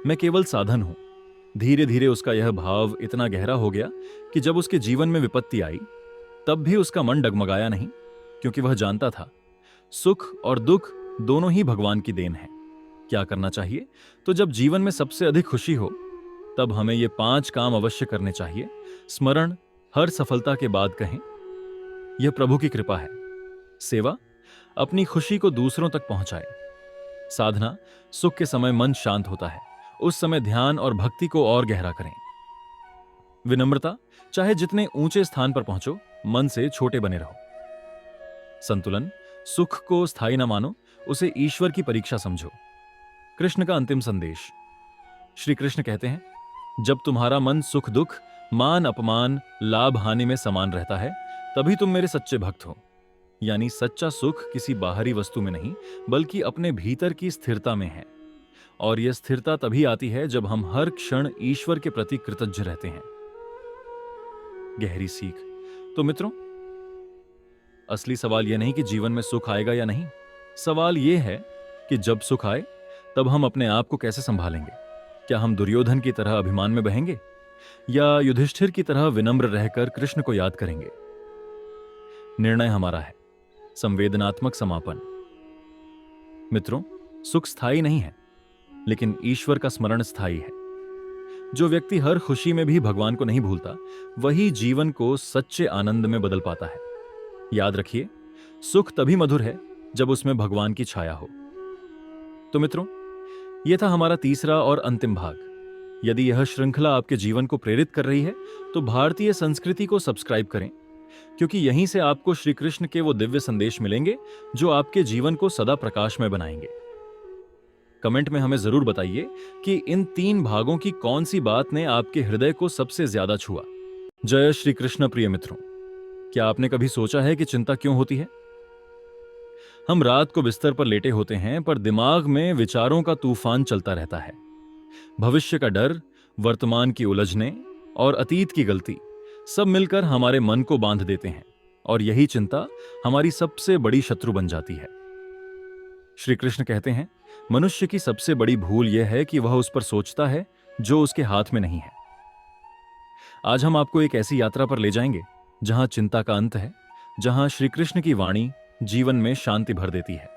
मैं केवल साधन हूं। धीरे धीरे उसका यह भाव इतना गहरा हो गया कि जब उसके जीवन में विपत्ति आई तब भी उसका मन डगमगाया नहीं, क्योंकि वह जानता था सुख और दुख दोनों ही भगवान की देन है। क्या करना चाहिए? तो जब जीवन में सबसे अधिक खुशी हो तब हमें ये 5 काम अवश्य करने चाहिए। स्मरण हर सफलता के बाद कहें, यह प्रभु की कृपा है। सेवा अपनी खुशी को दूसरों तक पहुंचाए। साधना सुख के समय मन शांत होता है, उस समय ध्यान और भक्ति को और गहरा करें। विनम्रता चाहे जितने ऊंचे स्थान पर पहुंचो, मन से छोटे बने रहो। संतुलन सुख को स्थायी न मानो, उसे ईश्वर की परीक्षा समझो। कृष्ण का अंतिम संदेश। श्री कृष्ण कहते हैं, जब तुम्हारा मन सुख दुख, मान अपमान, लाभ हानि में समान रहता है, तभी तुम मेरे सच्चे भक्त हो। यानी सच्चा सुख किसी बाहरी वस्तु में नहीं, बल्कि अपने भीतर की स्थिरता में है। और यह स्थिरता तभी आती है जब हम हर क्षण ईश्वर के प्रति कृतज्ञ रहते हैं। गहरी सीख। तो मित्रों, असली सवाल यह नहीं कि जीवन में सुख आएगा या नहीं, सवाल यह है कि जब सुख आए तब हम अपने आप को कैसे संभालेंगे। क्या हम दुर्योधन की तरह अभिमान में बहेंगे या युधिष्ठिर की तरह विनम्र रहकर कृष्ण को याद करेंगे? निर्णय हमारा है। संवेदनात्मक समापन। मित्रों, सुख स्थायी नहीं है, लेकिन ईश्वर का स्मरण स्थायी है। जो व्यक्ति हर खुशी में भी भगवान को नहीं भूलता, वही जीवन को सच्चे आनंद में बदल पाता है। याद रखिए, सुख तभी मधुर है जब उसमें भगवान की छाया हो। तो मित्रों, यह था हमारा तीसरा और अंतिम भाग। यदि यह श्रृंखला आपके जीवन को प्रेरित कर रही है तो भारतीय संस्कृति को सब्सक्राइब करें, क्योंकि यहीं से आपको श्री कृष्ण के वो दिव्य संदेश मिलेंगे जो आपके जीवन को सदा प्रकाशमय बनाएंगे। कमेंट में हमें जरूर बताइए कि इन 3 भागों की कौन सी बात ने आपके हृदय को सबसे ज्यादा छुआ। जय श्री कृष्ण। प्रिय मित्रों, क्या आपने कभी सोचा है कि चिंता क्यों होती है? हम रात को बिस्तर पर लेटे होते हैं, पर दिमाग में विचारों का तूफान चलता रहता है। भविष्य का डर, वर्तमान की उलझने और अतीत की गलती सब मिलकर हमारे मन को बांध देते हैं, और यही चिंता हमारी सबसे बड़ी शत्रु बन जाती है। श्री कृष्ण कहते हैं, मनुष्य की सबसे बड़ी भूल यह है कि वह उस पर सोचता है जो उसके हाथ में नहीं है। आज हम आपको एक ऐसी यात्रा पर ले जाएंगे जहां चिंता का अंत है, जहां श्री कृष्ण की वाणी जीवन में शांति भर देती है।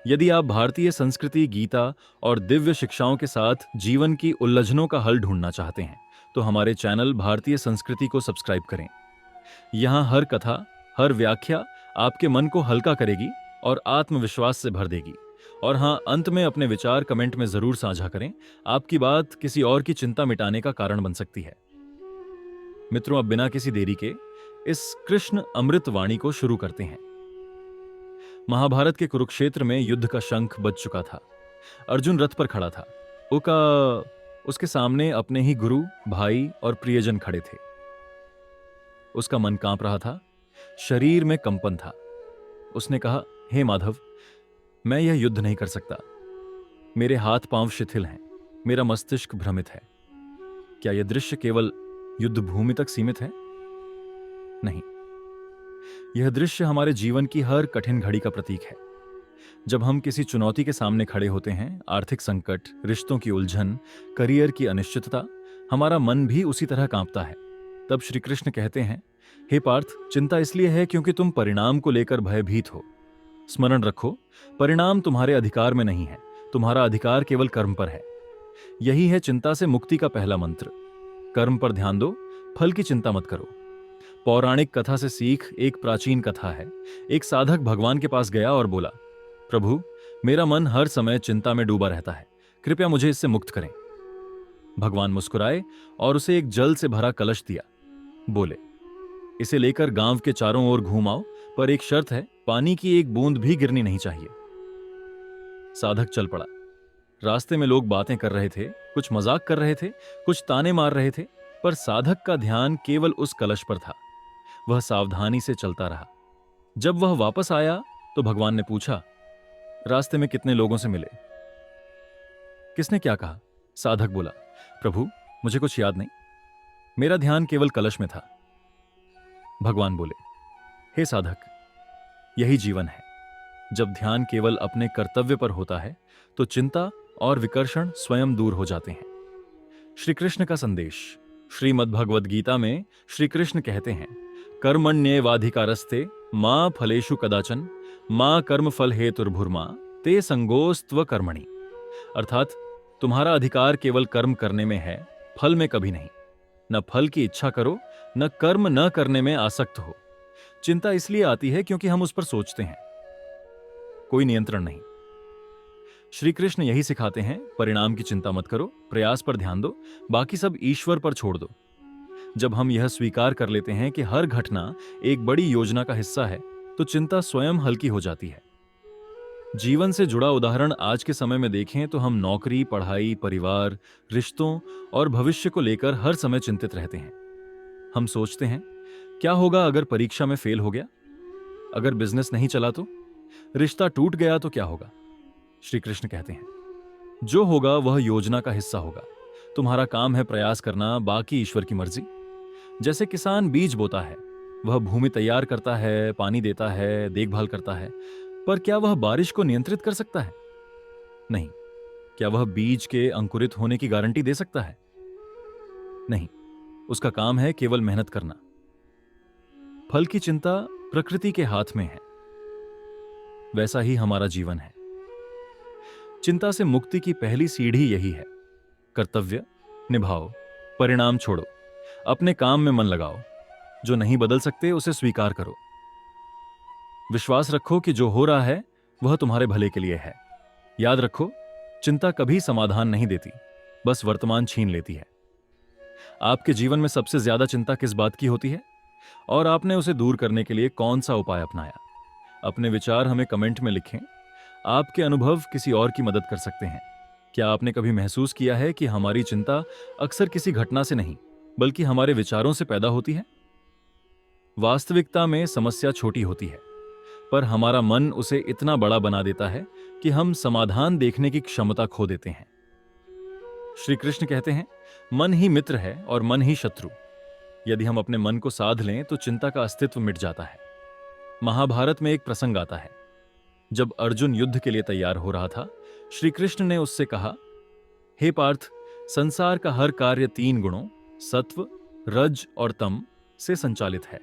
यदि आप भारतीय संस्कृति, गीता और दिव्य शिक्षाओं के साथ जीवन की उलझनों का हल ढूंढना चाहते हैं तो हमारे चैनल भारतीय संस्कृति को सब्सक्राइब करें। यहां हर कथा, हर व्याख्या आपके मन को हल्का करेगी और आत्मविश्वास से भर देगी। और हां, अंत में अपने विचार कमेंट में जरूर साझा करें। आपकी बात किसी और की चिंता मिटाने का कारण बन सकती है। मित्रों, अब बिना किसी देरी के इस कृष्ण अमृत वाणी को शुरू करते हैं। महाभारत के कुरुक्षेत्र में युद्ध का शंख बज चुका था। अर्जुन रथ पर खड़ा था। उसके सामने अपने ही गुरु, भाई और प्रियजन खड़े थे। उसका मन कांप रहा था, शरीर में कंपन था। उसने कहा, हे माधव, मैं यह युद्ध नहीं कर सकता। मेरे हाथ पांव शिथिल हैं, मेरा मस्तिष्क भ्रमित है। क्या यह दृश्य केवल युद्ध भूमि तक सीमित है? नहीं, यह दृश्य हमारे जीवन की हर कठिन घड़ी का प्रतीक है। जब हम किसी चुनौती के सामने खड़े होते हैं, आर्थिक संकट, रिश्तों की उलझन, करियर की अनिश्चितता, हमारा मन भी उसी तरह कांपता है। तब श्री कृष्ण कहते हैं, हे पार्थ, चिंता इसलिए है क्योंकि तुम परिणाम को लेकर भयभीत हो। स्मरण रखो, परिणाम तुम्हारे अधिकार में नहीं है, तुम्हारा अधिकार केवल कर्म पर है। यही है चिंता से मुक्ति का पहला मंत्र। कर्म पर ध्यान दो, फल की चिंता मत करो। पौराणिक कथा से सीख एक प्राचीन कथा है। एक साधक भगवान के पास गया और बोला, प्रभु, मेरा मन हर समय चिंता में डूबा रहता है, कृपया मुझे इससे मुक्त करें। भगवान मुस्कुराए और उसे एक जल से भरा कलश दिया। बोले, इसे लेकर गांव के चारों ओर घूम आओ, पर एक शर्त है, पानी की एक बूंद भी गिरनी नहीं चाहिए। साधक चल पड़ा। रास्ते में लोग बातें कर रहे थे, कुछ मजाक कर रहे थे, कुछ ताने मार रहे थे, पर साधक का ध्यान केवल उस कलश पर था। वह सावधानी से चलता रहा। जब वह वापस आया तो भगवान ने पूछा, रास्ते में कितने लोगों से मिले? किसने क्या कहा? साधक बोला, प्रभु, मुझे कुछ याद नहीं, मेरा ध्यान केवल कलश में था। भगवान बोले, हे साधक, यही जीवन है। जब ध्यान केवल अपने कर्तव्य पर होता है तो चिंता और विकर्षण स्वयं दूर हो जाते हैं। श्री कृष्ण का संदेश। श्रीमद् भगवद गीता में श्री कृष्ण कहते हैं, कर्मण्येवाधिकारस्ते मां फलेषु कदाचन मां कर्म फल हेतुर्भुर्मा ते संगोस्त्व कर्मणि। अर्थात तुम्हारा अधिकार केवल कर्म करने में है, फल में कभी नहीं। न फल की इच्छा करो, न कर्म न करने में आसक्त हो। चिंता इसलिए आती है क्योंकि हम उस पर सोचते हैं, कोई नियंत्रण नहीं। श्री कृष्ण यही सिखाते हैं, परिणाम की चिंता मत करो, प्रयास पर ध्यान दो, बाकी सब ईश्वर पर छोड़ दो। जब हम यह स्वीकार कर लेते हैं कि हर घटना एक बड़ी योजना का हिस्सा है, तो चिंता स्वयं हल्की हो जाती है। जीवन से जुड़ा उदाहरण आज के समय में देखें तो हम नौकरी, पढ़ाई, परिवार, रिश्तों और भविष्य को लेकर हर समय चिंतित रहते हैं। हम सोचते हैं, क्या होगा अगर परीक्षा में फेल हो गया? अगर बिजनेस नहीं चला तो? रिश्ता टूट गया तो क्या होगा? श्री कृष्ण कहते हैं, जो होगा वह योजना का हिस्सा होगा। तुम्हारा काम है प्रयास करना, बाकी ईश्वर की मर्जी। जैसे किसान बीज बोता है, वह भूमि तैयार करता है, पानी देता है, देखभाल करता है, पर क्या वह बारिश को नियंत्रित कर सकता है? नहीं। क्या वह बीज के अंकुरित होने की गारंटी दे सकता है? नहीं। उसका काम है केवल मेहनत करना। फल की चिंता प्रकृति के हाथ में है। वैसा ही हमारा जीवन है। चिंता से मुक्ति की पहली सीढ़ी यही है, कर्तव्य निभाओ, परिणाम छोड़ो, अपने काम में मन लगाओ। जो नहीं बदल सकते उसे स्वीकार करो। विश्वास रखो कि जो हो रहा है वह तुम्हारे भले के लिए है। याद रखो, चिंता कभी समाधान नहीं देती, बस वर्तमान छीन लेती है। आपके जीवन में सबसे ज्यादा चिंता किस बात की होती है और आपने उसे दूर करने के लिए कौन सा उपाय अपनाया? अपने विचार हमें कमेंट में लिखें। आपके अनुभव किसी और की मदद कर सकते हैं। क्या आपने कभी महसूस किया है कि हमारी चिंता अक्सर किसी घटना से नहीं बल्कि हमारे विचारों से पैदा होती है? वास्तविकता में समस्या छोटी होती है, पर हमारा मन उसे इतना बड़ा बना देता है कि हम समाधान देखने की क्षमता खो देते हैं। श्री कृष्ण कहते हैं, मन ही मित्र है और मन ही शत्रु। यदि हम अपने मन को साध लें तो चिंता का अस्तित्व मिट जाता है। महाभारत में एक प्रसंग आता है। जब अर्जुन युद्ध के लिए तैयार हो रहा था, श्री कृष्ण ने उससे कहा, हे पार्थ, संसार का हर कार्य 3 गुणों सत्व, रज और तम से संचालित है।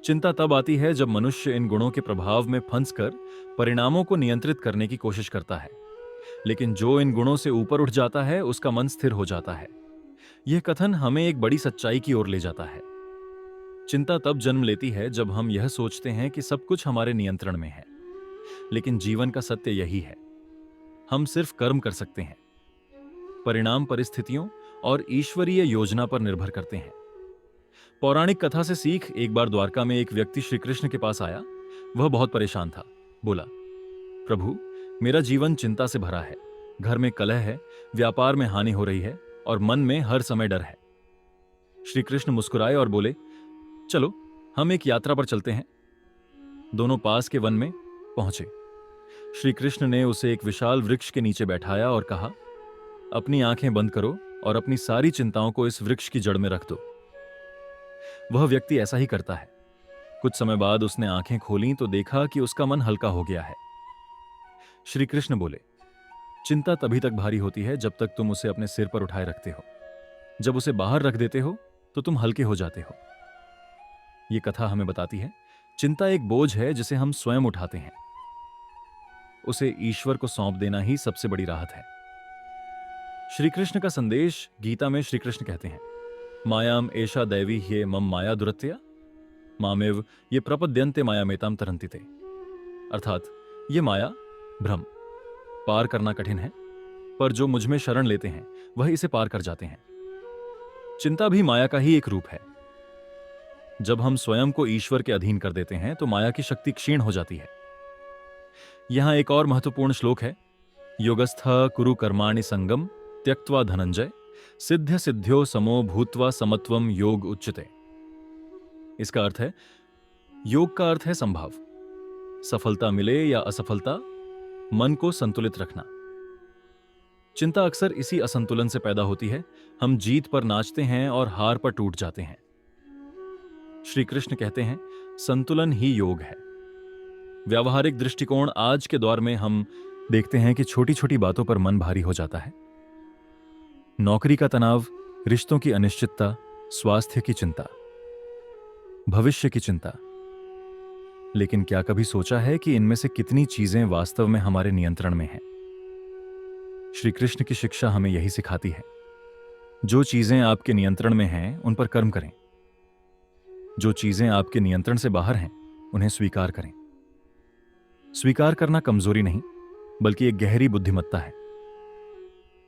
चिंता तब आती है जब मनुष्य इन गुणों के प्रभाव में फंसकर परिणामों को नियंत्रित करने की कोशिश करता है। लेकिन जो इन गुणों से ऊपर उठ जाता है उसका मन स्थिर हो जाता है। यह कथन हमें एक बड़ी सच्चाई की ओर ले जाता है। चिंता तब जन्म लेती है जब हम यह सोचते हैं कि सब कुछ हमारे नियंत्रण में है। लेकिन जीवन का सत्य यही है, हम सिर्फ कर्म कर सकते हैं। परिणाम परिस्थितियों और ईश्वरीय योजना पर निर्भर करते हैं। पौराणिक कथा से सीख, एक बार द्वारका में एक व्यक्ति श्री कृष्ण के पास आया। वह बहुत परेशान था। बोला, प्रभु, मेरा जीवन चिंता से भरा है। घर में कलह है, व्यापार में हानि हो रही है और मन में हर समय डर है। श्री कृष्ण मुस्कुराए और बोले, चलो हम एक यात्रा पर चलते हैं। दोनों पास के वन में पहुंचे। श्री कृष्ण ने उसे एक विशाल वृक्ष के नीचे बैठाया और कहा, अपनी आंखें बंद करो और अपनी सारी चिंताओं को इस वृक्ष की जड़ में रख दो। वह व्यक्ति ऐसा ही करता है। कुछ समय बाद उसने आंखें खोलीं तो देखा कि उसका मन हल्का हो गया है। श्री कृष्ण बोले, चिंता तभी तक भारी होती है जब तक तुम उसे अपने सिर पर उठाए रखते हो। जब उसे बाहर रख देते हो तो तुम हल्के हो जाते हो। यह कथा हमें बताती है, चिंता एक बोझ है जिसे हम स्वयं उठाते हैं। उसे ईश्वर को सौंप देना ही सबसे बड़ी राहत है। श्री कृष्ण का संदेश गीता में श्री कृष्ण कहते हैं, मायाम एषा दैवी ह्ये मम माया दुरत्या मामेव ये प्रपद्यन्ते मायामेताम तरन्तिते। अर्थात ये माया भ्रम पार करना कठिन है, पर जो मुझ में शरण लेते हैं वह इसे पार कर जाते हैं। चिंता भी माया का ही एक रूप है। जब हम स्वयं को ईश्वर के अधीन कर देते हैं तो माया की शक्ति क्षीण हो जाती है। यहां एक और महत्वपूर्ण श्लोक है, योगस्थ कुरु कर्माणि संगम त्यक्त्वा धनंजय सिद्ध सिद्ध्यो समो भूत्वा समत्वम योग उच्यते। इसका अर्थ है, योग का अर्थ है संभाव। सफलता मिले या असफलता, मन को संतुलित रखना। चिंता अक्सर इसी असंतुलन से पैदा होती है। हम जीत पर नाचते हैं और हार पर टूट जाते हैं। श्री कृष्ण कहते हैं, संतुलन ही योग है। व्यावहारिक दृष्टिकोण आज के दौर में हम देखते हैं कि छोटी छोटी बातों पर मन भारी हो जाता है। नौकरी का तनाव, रिश्तों की अनिश्चितता, स्वास्थ्य की चिंता, भविष्य की चिंता। लेकिन क्या कभी सोचा है कि इनमें से कितनी चीजें वास्तव में हमारे नियंत्रण में हैं? श्री कृष्ण की शिक्षा हमें यही सिखाती है, जो चीजें आपके नियंत्रण में हैं उन पर कर्म करें। जो चीजें आपके नियंत्रण से बाहर हैं उन्हें स्वीकार करें। स्वीकार करना कमजोरी नहीं, बल्कि एक गहरी बुद्धिमत्ता है।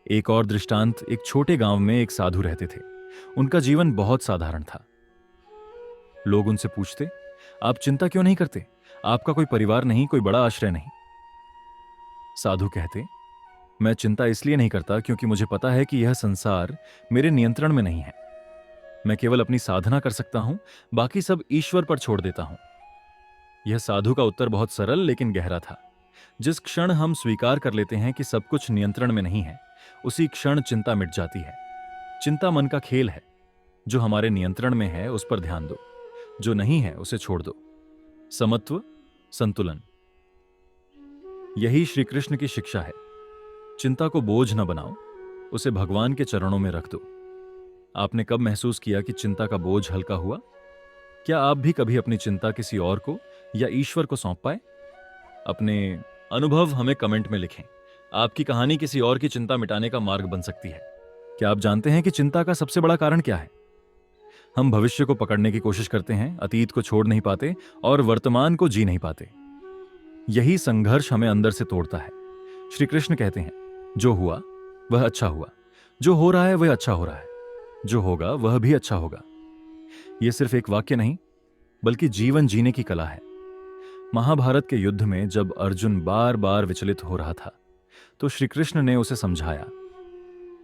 एक और दृष्टांत, एक छोटे गांव में एक साधु रहते थे। उनका जीवन बहुत साधारण था। लोग उनसे पूछते, आप चिंता क्यों नहीं करते? आपका कोई परिवार नहीं, कोई बड़ा आश्रय नहीं। साधु कहते, मैं चिंता इसलिए नहीं करता क्योंकि मुझे पता है कि यह संसार मेरे नियंत्रण में नहीं है। मैं केवल अपनी साधना कर सकता हूं, बाकी सब ईश्वर पर छोड़ देता हूं। यह साधु का उत्तर बहुत सरल लेकिन गहरा था। जिस क्षण हम स्वीकार कर लेते हैं कि सब कुछ नियंत्रण में नहीं है, उसी क्षण चिंता मिट जाती है। चिंता मन का खेल है। जो हमारे नियंत्रण में है उस पर ध्यान दो, जो नहीं है उसे छोड़ दो। समत्व, संतुलन, यही श्री कृष्ण की शिक्षा है। चिंता को बोझ न बनाओ, उसे भगवान के चरणों में रख दो। आपने कब महसूस किया कि चिंता का बोझ हल्का हुआ? क्या आप भी कभी अपनी चिंता किसी और को या ईश्वर को सौंप पाए? अपने अनुभव हमें कमेंट में लिखें। आपकी कहानी किसी और की चिंता मिटाने का मार्ग बन सकती है। क्या आप जानते हैं कि चिंता का सबसे बड़ा कारण क्या है? हम भविष्य को पकड़ने की कोशिश करते हैं, अतीत को छोड़ नहीं पाते और वर्तमान को जी नहीं पाते। यही संघर्ष हमें अंदर से तोड़ता है। श्री कृष्ण कहते हैं, जो हुआ वह अच्छा हुआ, जो हो रहा है वह अच्छा हो रहा है, जो होगा वह भी अच्छा होगा। यह सिर्फ एक वाक्य नहीं, बल्कि जीवन जीने की कला है। महाभारत के युद्ध में जब अर्जुन बार बार विचलित हो रहा था, तो श्री कृष्ण ने उसे समझाया,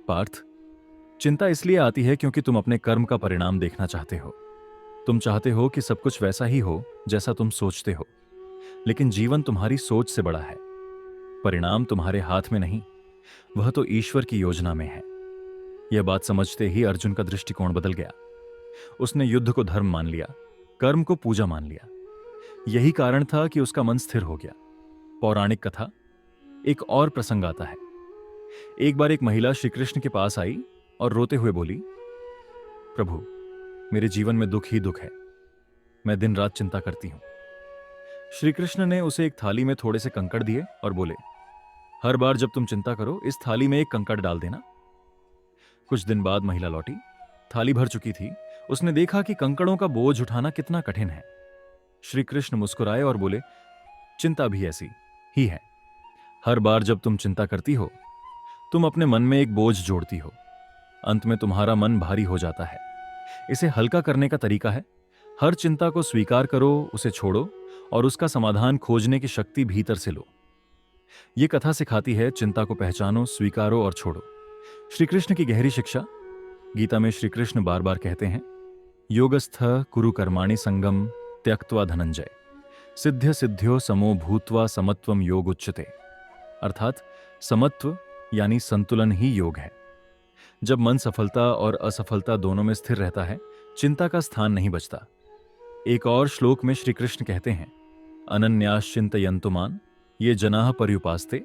पार्थ, चिंता इसलिए आती है क्योंकि तुम अपने कर्म का परिणाम देखना चाहते हो। तुम चाहते हो कि सब कुछ वैसा ही हो जैसा तुम सोचते हो, लेकिन जीवन तुम्हारी सोच से बड़ा है। परिणाम तुम्हारे हाथ में नहीं, वह तो ईश्वर की योजना में है। यह बात समझते ही अर्जुन का दृष्टिकोण बदल गया। उसने युद्ध को धर्म मान लिया, कर्म को पूजा मान लिया। यही कारण था कि उसका मन स्थिर हो गया। पौराणिक कथा, एक और प्रसंग आता है। एक बार एक महिला श्री कृष्ण के पास आई और रोते हुए बोली, प्रभु, मेरे जीवन में दुख ही दुख है। मैं दिन रात चिंता करती हूं। श्री कृष्ण ने उसे एक थाली में थोड़े से कंकड़ दिए और बोले, हर बार जब तुम चिंता करो इस थाली में एक कंकड़ डाल देना। कुछ दिन बाद महिला लौटी। थाली भर चुकी थी। उसने देखा कि कंकड़ों का बोझ उठाना कितना कठिन है। श्री कृष्ण मुस्कुराए और बोले, चिंता भी ऐसी ही है। हर बार जब तुम चिंता करती हो, तुम अपने मन में एक बोझ जोड़ती हो। अंत में तुम्हारा मन भारी हो जाता है। इसे हल्का करने का तरीका है, हर चिंता को स्वीकार करो, उसे छोड़ो और उसका समाधान खोजने की शक्ति भीतर से लो। यह कथा सिखाती है, चिंता को पहचानो, स्वीकारो और छोड़ो। श्री कृष्ण की गहरी शिक्षा। गीता में श्री कृष्ण बार बार कहते हैं, योगस्थ कुरु कर्माणि संगम त्यक्त्वा धनंजय सिद्ध सिद्ध्यो समो भूत्वा समत्वम योग उच्यते। अर्थात समत्व, यानी संतुलन ही योग है। जब मन सफलता और असफलता दोनों में स्थिर रहता है, चिंता का स्थान नहीं बचता। एक और श्लोक में श्री कृष्ण कहते हैं, अनन्याश्चिंतयन्तु मां ये जनाः पर्युपास्ते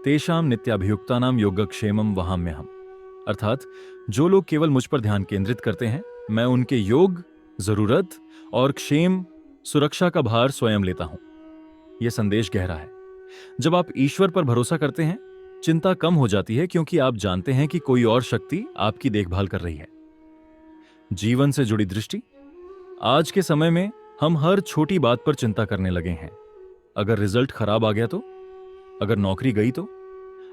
तेषां नित्याभियुक्तानां योगक्षेमं वहाम्यहम्। अर्थात जो लोग केवल मुझ पर ध्यान केंद्रित करते हैं, मैं उनके योग, जरूरत और क्षेम, सुरक्षा का भार स्वयं लेता हूं। यह संदेश गहरा है। जब आप ईश्वर पर भरोसा करते हैं, चिंता कम हो जाती है, क्योंकि आप जानते हैं कि कोई और शक्ति आपकी देखभाल कर रही है। जीवन से जुड़ी दृष्टि। आज के समय में हम हर छोटी बात पर चिंता करने लगे हैं। अगर रिजल्ट खराब आ गया तो, अगर नौकरी गई तो,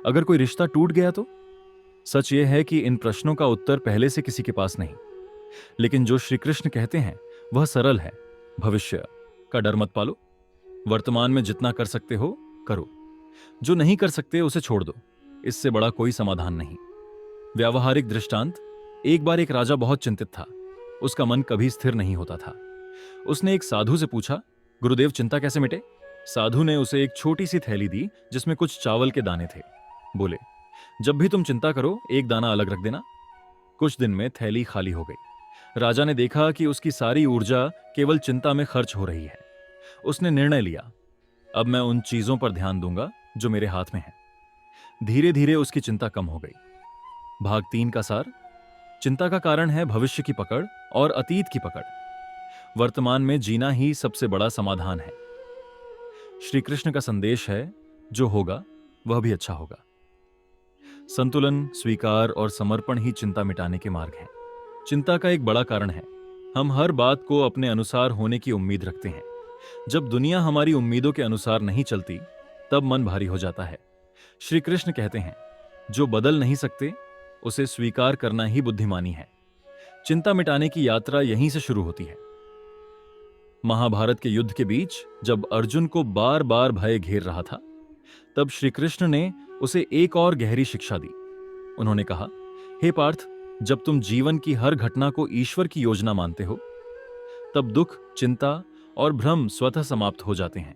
अगर कोई रिश्ता टूट गया तो। सच यह है कि इन प्रश्नों का उत्तर पहले से किसी के पास नहीं, लेकिन जो श्री कृष्ण कहते हैं वह सरल है। भविष्य का डर मत पालो। वर्तमान में जितना कर सकते हो करो, जो नहीं कर सकते उसे छोड़ दो। इससे बड़ा कोई समाधान नहीं। व्यावहारिक दृष्टांत। एक बार एक राजा बहुत चिंतित था। उसका मन कभी स्थिर नहीं होता था। उसने एक साधु से पूछा, गुरुदेव, चिंता कैसे मिटे? साधु ने उसे एक छोटी सी थैली दी जिसमें कुछ चावल के दाने थे। बोले, जब भी तुम चिंता करो, एक दाना अलग रख देना। कुछ दिन में थैली खाली हो गई। राजा ने देखा कि उसकी सारी ऊर्जा केवल चिंता में खर्च हो रही है। उसने निर्णय लिया, अब मैं उन चीजों पर ध्यान दूंगा जो मेरे हाथ में है। धीरे धीरे उसकी चिंता कम हो गई। भाग 3 का सार। चिंता का कारण है भविष्य की पकड़ और अतीत की पकड़। वर्तमान में जीना ही सबसे बड़ा समाधान है। श्री कृष्ण का संदेश है, जो होगा वह भी अच्छा होगा। संतुलन, स्वीकार और समर्पण ही चिंता मिटाने के मार्ग हैं। चिंता का एक बड़ा कारण है, हम हर बात को अपने अनुसार होने की उम्मीद रखते हैं। जब दुनिया हमारी उम्मीदों के अनुसार नहीं चलती, तब मन भारी हो जाता है। श्री कृष्ण कहते हैं, जो बदल नहीं सकते उसे स्वीकार करना ही बुद्धिमानी है। चिंता मिटाने की यात्रा यहीं से शुरू होती है। महाभारत के युद्ध के बीच जब अर्जुन को बार बार भय घेर रहा था, तब श्री कृष्ण ने उसे एक और गहरी शिक्षा दी। उन्होंने कहा, हे पार्थ, जब तुम जीवन की हर घटना को ईश्वर की योजना मानते हो, तब दुख, चिंता और भ्रम स्वतः समाप्त हो जाते हैं।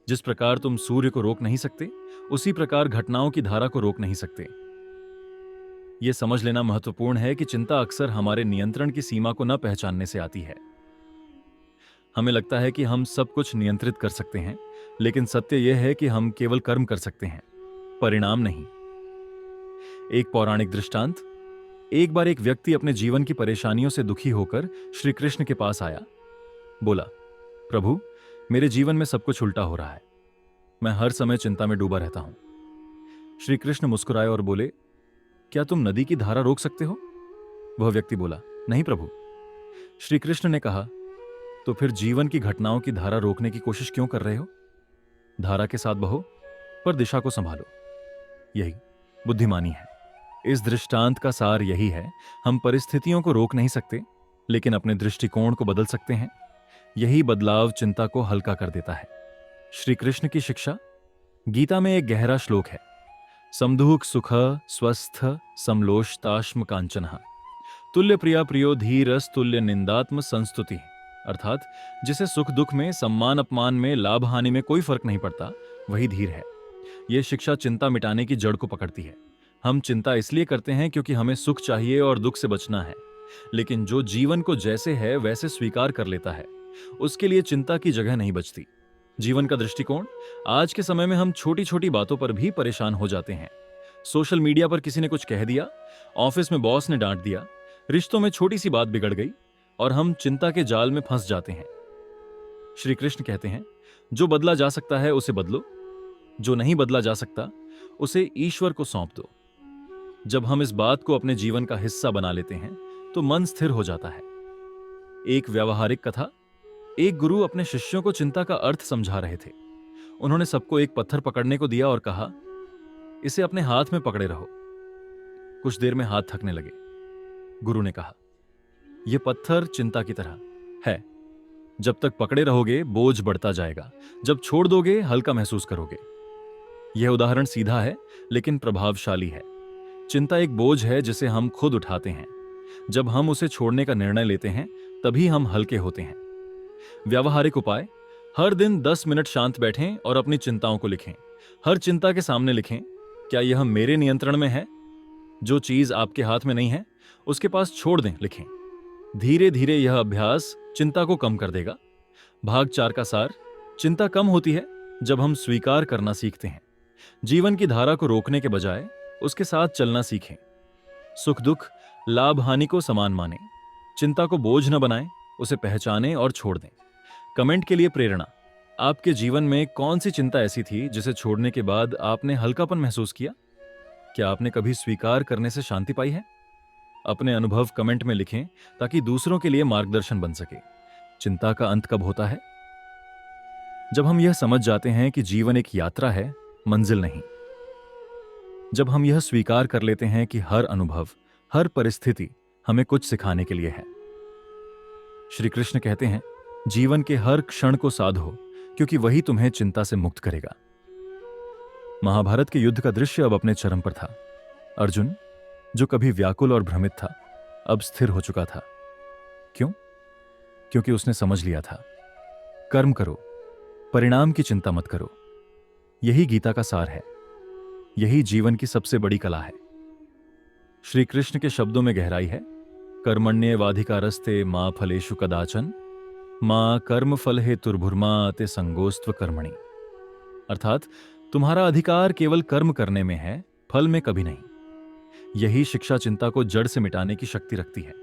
जिस प्रकार तुम सूर्य को रोक नहीं सकते, उसी प्रकार घटनाओं की धारा को रोक नहीं सकते। यह समझ लेना महत्वपूर्ण है कि चिंता अक्सर हमारे नियंत्रण की सीमा को न पहचानने से आती है। हमें लगता है कि हम सब कुछ नियंत्रित कर सकते हैं, लेकिन सत्य यह है कि हम केवल कर्म कर सकते हैं, परिणाम नहीं। एक पौराणिक दृष्टांत। एक बार एक व्यक्ति अपने जीवन की परेशानियों से दुखी होकर श्री कृष्ण के पास आया। बोला, प्रभु, मेरे जीवन में सब कुछ उल्टा हो रहा है। मैं हर समय चिंता में डूबा रहता हूं। श्री कृष्ण मुस्कुराए और बोले, क्या तुम नदी की धारा रोक सकते हो? वह व्यक्ति बोला, नहीं प्रभु। श्री कृष्ण ने कहा, तो फिर जीवन की घटनाओं की धारा रोकने की कोशिश क्यों कर रहे हो? धारा के साथ बहो, पर दिशा को संभालो। यही बुद्धिमानी है। इस दृष्टांत का सार यही है, हम परिस्थितियों को रोक नहीं सकते, लेकिन अपने दृष्टिकोण को बदल सकते हैं। यही बदलाव चिंता को हल्का कर देता है। श्री कृष्ण की शिक्षा। गीता में एक गहरा श्लोक है, समदुःख सुख स्वस्थ समलोष्टाश्म कांचनः तुल्य प्रिया प्रियो धीरस तुल्य निंदात्म संस्तुति। अर्थात जिसे सुख दुख में, सम्मान अपमान में, लाभ हानि में कोई फर्क नहीं पड़ता, वही धीर है। यह शिक्षा चिंता मिटाने की जड़ को पकड़ती है। हम चिंता इसलिए करते हैं क्योंकि हमें सुख चाहिए और दुख से बचना है, लेकिन जो जीवन को जैसे है वैसे स्वीकार कर लेता है, उसके लिए चिंता की जगह नहीं बचती। जीवन का दृष्टिकोण। आज के समय में हम छोटी छोटी बातों पर भी परेशान हो जाते हैं। सोशल मीडिया पर किसी ने कुछ कह दिया, ऑफिस में बॉस ने डांट दिया, रिश्तों में छोटी सी बात बिगड़ गई और हम चिंता के जाल में फंस जाते हैं। श्री कृष्ण कहते हैं, जो बदला जा सकता है उसे बदलो, जो नहीं बदला जा सकता उसे ईश्वर को सौंप दो। जब हम इस बात को अपने जीवन का हिस्सा बना लेते हैं तो मन स्थिर हो जाता है। एक व्यावहारिक कथा। एक गुरु अपने शिष्यों को चिंता का अर्थ समझा रहे थे। उन्होंने सबको एक पत्थर पकड़ने को दिया और कहा, इसे अपने हाथ में पकड़े रहो। कुछ देर में हाथ थकने लगे। गुरु ने कहा, यह पत्थर चिंता की तरह है। जब तक पकड़े रहोगे बोझ बढ़ता जाएगा, जब छोड़ दोगे हल्का महसूस करोगे। यह उदाहरण सीधा है लेकिन प्रभावशाली है। चिंता एक बोझ है जिसे हम खुद उठाते हैं। जब हम उसे छोड़ने का निर्णय लेते हैं तभी हम हल्के होते हैं। व्यावहारिक उपाय। हर दिन 10 मिनट शांत बैठें और अपनी चिंताओं को लिखें। हर चिंता के सामने लिखें, क्या यह मेरे नियंत्रण में है? जो चीज आपके हाथ में नहीं है उसके पास छोड़ दें, लिखें। धीरे धीरे यह अभ्यास चिंता को कम कर देगा। भाग 4 का सार: चिंता कम होती है जब हम स्वीकार करना सीखते हैं। जीवन की धारा को रोकने के बजाय उसके साथ चलना सीखें। सुख दुख, लाभ हानि को समान मानें। चिंता को बोझ न बनाएं, उसे पहचानें और छोड़ दें। कमेंट के लिए प्रेरणा: आपके जीवन में कौन सी चिंता ऐसी थी जिसे छोड़ने के बाद आपने हल्कापन महसूस किया? क्या आपने कभी स्वीकार करने से शांति पाई है? अपने अनुभव कमेंट में लिखें ताकि दूसरों के लिए मार्गदर्शन बन सके। चिंता का अंत कब होता है? जब हम यह समझ जाते हैं कि जीवन एक यात्रा है, मंजिल नहीं। जब हम यह स्वीकार कर लेते हैं कि हर अनुभव, हर परिस्थिति हमें कुछ सिखाने के लिए है। श्री कृष्ण कहते हैं, जीवन के हर क्षण को साधो, क्योंकि वही तुम्हें चिंता से मुक्त करेगा। महाभारत के युद्ध का दृश्य अब अपने चरम पर था। अर्जुन, जो कभी व्याकुल और भ्रमित था, अब स्थिर हो चुका था। क्यों? क्योंकि उसने समझ लिया था, कर्म करो, परिणाम की चिंता मत करो। यही गीता का सार है। यही जीवन की सबसे बड़ी कला है। श्री कृष्ण के शब्दों में गहराई है। कर्मण्येवाधिकारस्ते मा फलेषु कदाचन मां कर्म फल हेतुर्भुर्मा ते संगोस्त्व कर्मणि। अर्थात तुम्हारा अधिकार केवल कर्म करने में है, फल में कभी नहीं। यही शिक्षा चिंता को जड़ से मिटाने की शक्ति रखती है।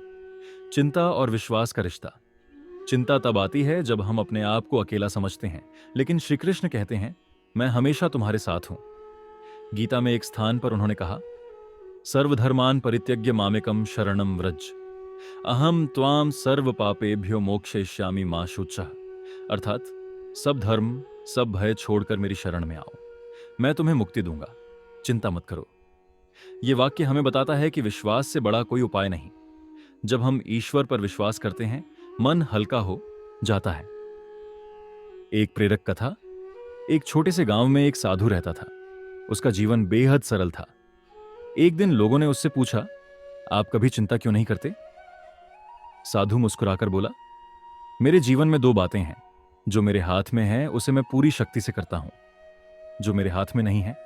चिंता और विश्वास का रिश्ता: चिंता तब आती है जब हम अपने आप को अकेला समझते हैं, लेकिन श्री कृष्ण कहते हैं, मैं हमेशा तुम्हारे साथ हूं। गीता में एक स्थान पर उन्होंने कहा, सर्वधर्मान परित्यज्य मामेकम शरणम व्रज अहम त्वाम सर्व पापेभ्यो मोक्षयिष्यामि मा शुचः। अर्थात सब धर्म, सब भय छोड़कर मेरी शरण में आओ, मैं तुम्हें मुक्ति दूंगा, चिंता मत करो। यह वाक्य हमें बताता है कि विश्वास से बड़ा कोई उपाय नहीं। जब हम ईश्वर पर विश्वास करते हैं, मन हल्का हो जाता है। एक प्रेरक कथा: एक छोटे से गांव में एक साधु रहता था। उसका जीवन बेहद सरल था। एक दिन लोगों ने उससे पूछा, आप कभी चिंता क्यों नहीं करते? साधु मुस्कुराकर बोला, मेरे जीवन में 2 बातें हैं। जो मेरे हाथ में है उसे मैं पूरी शक्ति से करता हूं, जो मेरे हाथ में नहीं है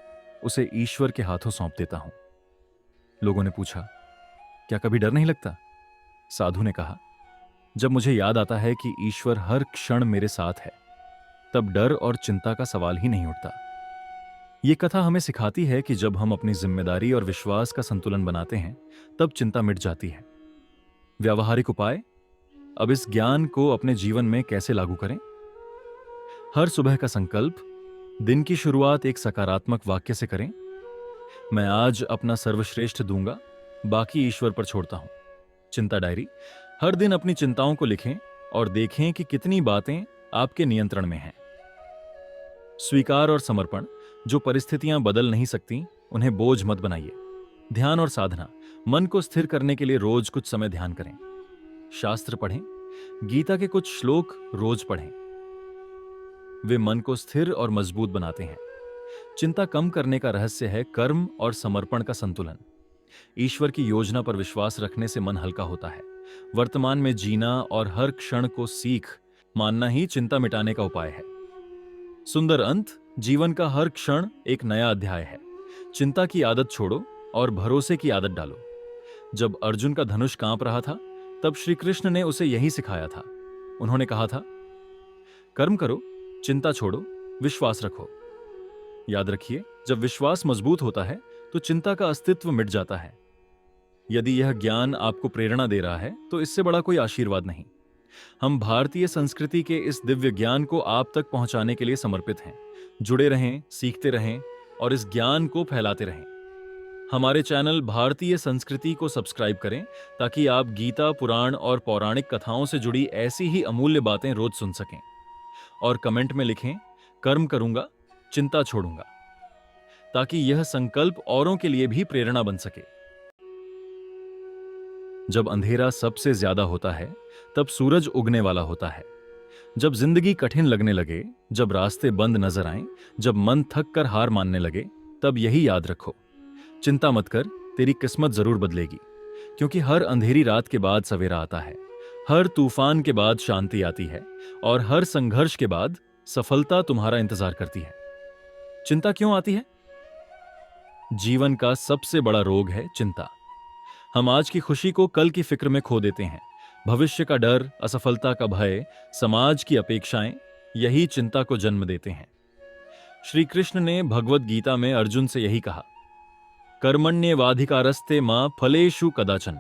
उसे ईश्वर के हाथों सौंप देता हूं। लोगों ने पूछा, क्या कभी डर नहीं लगता? साधु ने कहा, जब मुझे याद आता है कि ईश्वर हर क्षण मेरे साथ है, तब डर और चिंता का सवाल ही नहीं उठता। यह कथा हमें सिखाती है कि जब हम अपनी जिम्मेदारी और विश्वास का संतुलन बनाते हैं, तब चिंता मिट जाती है। व्यावहारिक उपाय: अब इस ज्ञान को अपने जीवन में कैसे लागू करें? हर सुबह का संकल्प: दिन की शुरुआत एक सकारात्मक वाक्य से करें। मैं आज अपना सर्वश्रेष्ठ दूंगा, बाकी ईश्वर पर छोड़ता हूं। चिंता डायरी: हर दिन अपनी चिंताओं को लिखें और देखें कि कितनी बातें आपके नियंत्रण में हैं। स्वीकार और समर्पण: जो परिस्थितियां बदल नहीं सकती, उन्हें बोझ मत बनाइए। ध्यान और साधना: मन को स्थिर करने के लिए रोज कुछ समय ध्यान करें। शास्त्र पढ़ें, गीता के कुछ श्लोक रोज पढ़ें। वे मन को स्थिर और मजबूत बनाते हैं। चिंता कम करने का रहस्य है कर्म और समर्पण का संतुलन। ईश्वर की योजना पर विश्वास रखने से मन हल्का होता है। वर्तमान में जीना और हर क्षण को सीख मानना ही चिंता मिटाने का उपाय है। सुंदर अंत: जीवन का हर क्षण एक नया अध्याय है। चिंता की आदत छोड़ो और भरोसे की आदत डालो। जब अर्जुन का धनुष कांप रहा था, तब श्री कृष्ण ने उसे यही सिखाया था। उन्होंने कहा था, कर्म करो, चिंता छोड़ो, विश्वास रखो। याद रखिए, जब विश्वास मजबूत होता है तो चिंता का अस्तित्व मिट जाता है। यदि यह ज्ञान आपको प्रेरणा दे रहा है तो इससे बड़ा कोई आशीर्वाद नहीं। हम भारतीय संस्कृति के इस दिव्य ज्ञान को आप तक पहुंचाने के लिए समर्पित हैं। जुड़े रहें, सीखते रहें और इस ज्ञान को फैलाते रहें। हमारे चैनल भारतीय संस्कृति को सब्सक्राइब करें ताकि आप गीता, पुराण और पौराणिक कथाओं से जुड़ी ऐसी ही अमूल्य बातें रोज सुन सकें। और कमेंट में लिखें, कर्म करूंगा, चिंता छोड़ूंगा, ताकि यह संकल्प औरों के लिए भी प्रेरणा बन सके। जब अंधेरा सबसे ज्यादा होता है, तब सूरज उगने वाला होता है। जब जिंदगी कठिन लगने लगे, जब रास्ते बंद नजर आएं, जब मन थक कर हार मानने लगे, तब यही याद रखो, चिंता मत कर, तेरी किस्मत जरूर बदलेगी। क्योंकि हर अंधेरी रात के बाद सवेरा आता है, हर तूफान के बाद शांति आती है और हर संघर्ष के बाद सफलता तुम्हारा इंतजार करती है। चिंता क्यों आती है? जीवन का सबसे बड़ा रोग है चिंता। हम आज की खुशी को कल की फिक्र में खो देते हैं। भविष्य का डर, असफलता का भय, समाज की अपेक्षाएं, यही चिंता को जन्म देते हैं। श्री कृष्ण ने भगवत गीता में अर्जुन से यही कहा, कर्मण्येवाधिकारस्ते मां फलेषु कदाचन,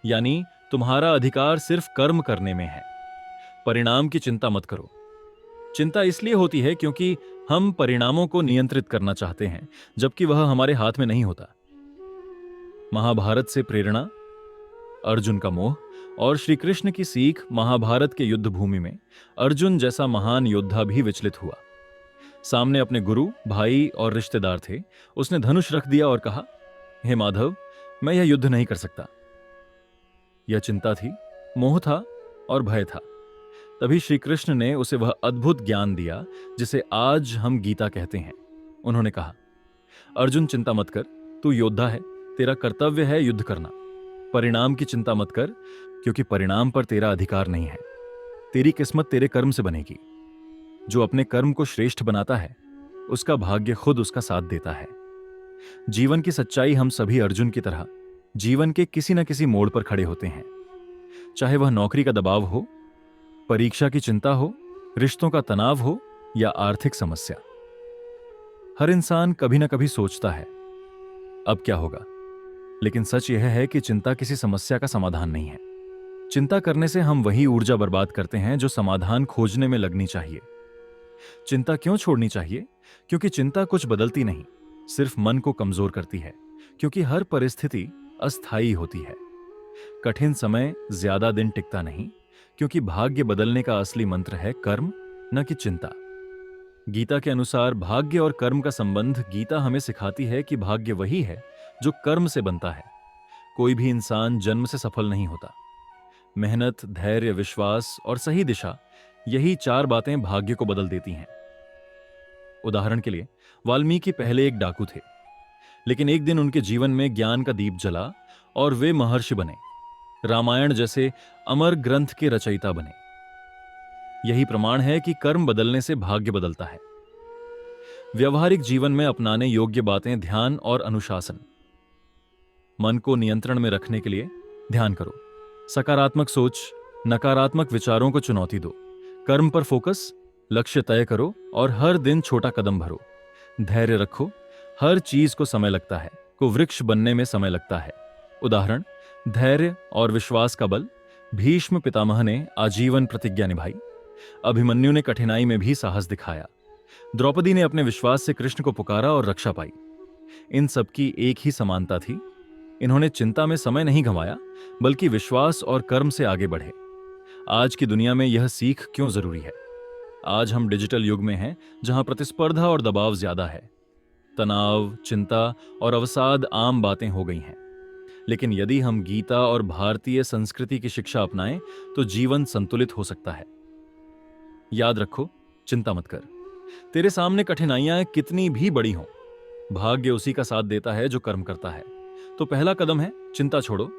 यानी तुम्हारा अधिकार सिर्फ कर्म करने में है, परिणाम की चिंता मत करो। चिंता इसलिए होती है क्योंकि हम परिणामों को नियंत्रित करना चाहते हैं, जबकि वह हमारे हाथ में नहीं होता। महाभारत से प्रेरणा, अर्जुन का मोह और श्री कृष्ण की सीख। महाभारत के युद्ध भूमि में अर्जुन जैसा महान योद्धा भी विचलित हुआ। सामने अपने गुरु, भाई और रिश्तेदार थे। उसने धनुष रख दिया और कहा, हे माधव, मैं यह युद्ध नहीं कर सकता। यह चिंता थी, मोह था और भय था। तभी श्री कृष्ण ने उसे वह अद्भुत ज्ञान दिया जिसे आज हम गीता कहते हैं। उन्होंने कहा, अर्जुन, चिंता मत कर, तू योद्धा है, तेरा कर्तव्य है युद्ध करना। परिणाम की चिंता मत कर, क्योंकि परिणाम पर तेरा अधिकार नहीं है। तेरी किस्मत तेरे कर्म से बनेगी। जो अपने कर्म को श्रेष्ठ बनाता है, उसका भाग्य खुद उसका साथ देता है। जीवन की सच्चाई, हम सभी अर्जुन की तरह जीवन के किसी न किसी मोड़ पर खड़े होते हैं। चाहे वह नौकरी का दबाव हो, परीक्षा की चिंता हो, रिश्तों का तनाव हो या आर्थिक समस्या। हर इंसान कभी न कभी सोचता है, अब क्या होगा। लेकिन सच यह है कि चिंता किसी समस्या का समाधान नहीं है। चिंता करने से हम वही ऊर्जा बर्बाद करते हैं जो समाधान खोजने में लगनी चाहिए। चिंता क्यों छोड़नी चाहिए? क्योंकि चिंता कुछ बदलती नहीं, सिर्फ मन को कमजोर करती है। क्योंकि हर परिस्थिति अस्थायी होती है। कठिन समय ज्यादा दिन टिकता नहीं, क्योंकि भाग्य बदलने का असली मंत्र है कर्म, न कि चिंता। गीता के अनुसार भाग्य और कर्म का संबंध, गीता हमें सिखाती है कि भाग्य वही है जो कर्म से बनता है। कोई भी इंसान जन्म से सफल नहीं होता। मेहनत, धैर्य, विश्वास और सही दिशा, यही 4 बातें भाग्य को बदल देती हैं। उदाहरण के लिए, वाल्मीकि पहले एक डाकू थे, लेकिन एक दिन उनके जीवन में ज्ञान का दीप जला और वे महर्षि बने। रामायण जैसे अमर ग्रंथ के रचयिता बने। यही प्रमाण है कि कर्म बदलने से भाग्य बदलता है। व्यवहारिक जीवन में अपनाने योग्य बातें, ध्यान और अनुशासन। मन को नियंत्रण में रखने के लिए ध्यान करो, सकारात्मक सोच, नकारात्मक विचारों को चुनौती दो, कर्म पर फोकस, लक्ष्य तय करो और हर दिन छोटा कदम भरो। धैर्य रखो, हर चीज को समय लगता है, को वृक्ष बनने में समय लगता है। उदाहरण, धैर्य और विश्वास का बल। भीष्म पितामह ने आजीवन प्रतिज्ञा निभाई। अभिमन्यु ने कठिनाई में भी साहस दिखाया। द्रौपदी ने अपने विश्वास से कृष्ण को पुकारा और रक्षा पाई। इन सबकी एक ही समानता थी, इन्होंने चिंता में समय नहीं गंवाया, बल्कि विश्वास और कर्म से आगे बढ़े। आज की दुनिया में यह सीख क्यों जरूरी है? आज हम डिजिटल युग में हैं, जहां प्रतिस्पर्धा और दबाव ज्यादा है। तनाव, चिंता और अवसाद आम बातें हो गई हैं। लेकिन यदि हम गीता और भारतीय संस्कृति की शिक्षा अपनाएं, तो जीवन संतुलित हो सकता है। याद रखो, चिंता मत कर। तेरे सामने कठिनाइयां कितनी भी बड़ी हों, भाग्य उसी का साथ देता है जो कर्म करता है। तो पहला कदम है, चिंता छोड़ो।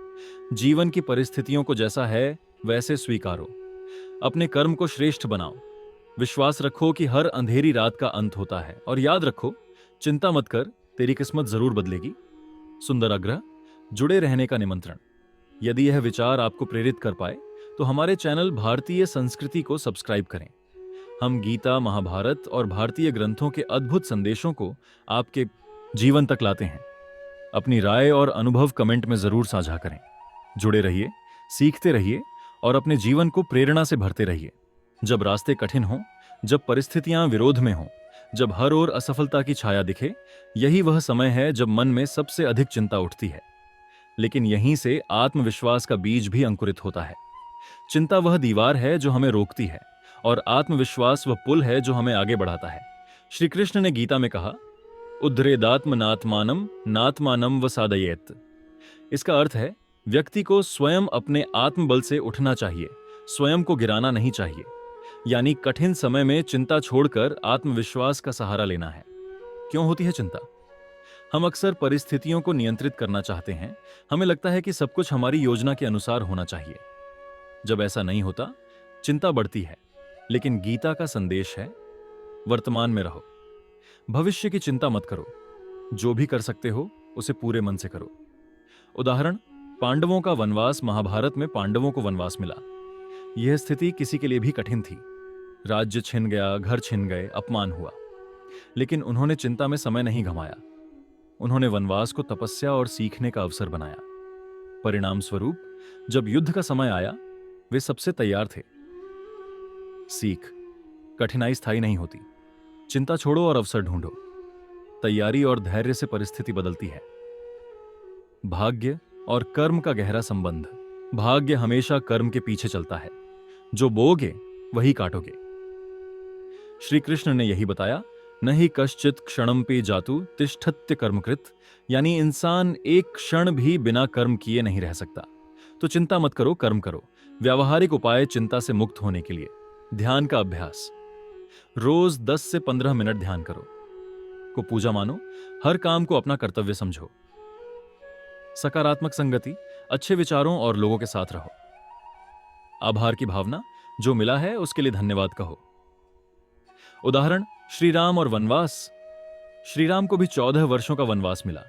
जीवन की परिस्थितियों को जैसा है वैसे स्वीकारो। अपने कर्म को श्रेष्ठ बनाओ। विश्वास रखो कि हर अंधेरी रात का अंत होता है। और याद रखो, चिंता मत कर, तेरी किस्मत जरूर बदलेगी। सुंदर आग्रह, जुड़े रहने का निमंत्रण। यदि यह विचार आपको प्रेरित कर पाए, तो हमारे चैनल भारतीय संस्कृति को सब्सक्राइब करें। हम गीता, महाभारत और भारतीय ग्रंथों के अद्भुत संदेशों को आपके जीवन तक लाते हैं। अपनी राय और अनुभव कमेंट में जरूर साझा करें। जुड़े रहिए, सीखते रहिए और अपने जीवन को प्रेरणा से भरते रहिए। जब रास्ते कठिन हों, जब परिस्थितियां विरोध में हों, जब हर ओर असफलता की छाया दिखे, यही वह समय है जब मन में सबसे अधिक चिंता उठती है। लेकिन यहीं से आत्मविश्वास का बीज भी अंकुरित होता है। चिंता वह दीवार है जो हमें रोकती है, और आत्मविश्वास वह पुल है जो हमें आगे बढ़ाता है। श्री कृष्ण ने गीता में कहा, उद्धरेदात्म नात्मानम नात्मानम वसादयेत। इसका अर्थ है, व्यक्ति को स्वयं अपने आत्मबल से उठना चाहिए, स्वयं को गिराना नहीं चाहिए। यानी कठिन समय में चिंता छोड़कर आत्मविश्वास का सहारा लेना है। क्यों होती है चिंता? हम अक्सर परिस्थितियों को नियंत्रित करना चाहते हैं। हमें लगता है कि सब कुछ हमारी योजना के अनुसार होना चाहिए। जब ऐसा नहीं होता, चिंता बढ़ती है। लेकिन गीता का संदेश है, वर्तमान में रहो, भविष्य की चिंता मत करो। जो भी कर सकते हो उसे पूरे मन से करो। उदाहरण, पांडवों का वनवास, महाभारत में पांडवों को वनवास मिला। यह स्थिति किसी के लिए भी कठिन थी। राज्य छिन गया, घर छिन गए, अपमान हुआ। लेकिन उन्होंने चिंता में समय नहीं गंवाया। उन्होंने वनवास को तपस्या और सीखने का अवसर बनाया। परिणाम स्वरूप जब युद्ध का समय आया, वे सबसे तैयार थे। सीख, कठिनाई स्थायी नहीं होती। चिंता छोड़ो और अवसर ढूंढो। तैयारी और धैर्य से परिस्थिति बदलती है। भाग्य और कर्म का गहरा संबंध। भाग्य हमेशा कर्म के पीछे चलता है। जो बोगे वही काटोगे। श्री कृष्ण ने यही बताया, नहीं कश्चित क्षणमपि जातु तिष्ठत्य कर्मकृत, यानी इंसान एक क्षण भी बिना कर्म किए नहीं रह सकता। तो चिंता मत करो, कर्म करो। व्यावहारिक उपाय चिंता से मुक्त होने के लिए। ध्यान का अभ्यास, रोज 10 से 15 मिनट ध्यान करो। को पूजा मानो, हर काम को अपना कर्तव्य समझो। सकारात्मक संगति, अच्छे विचारों और लोगों के साथ रहो। आभार की भावना, जो मिला है उसके लिए धन्यवाद कहो। उदाहरण, श्री राम और वनवास। श्री राम को भी 14 वर्षों का वनवास मिला।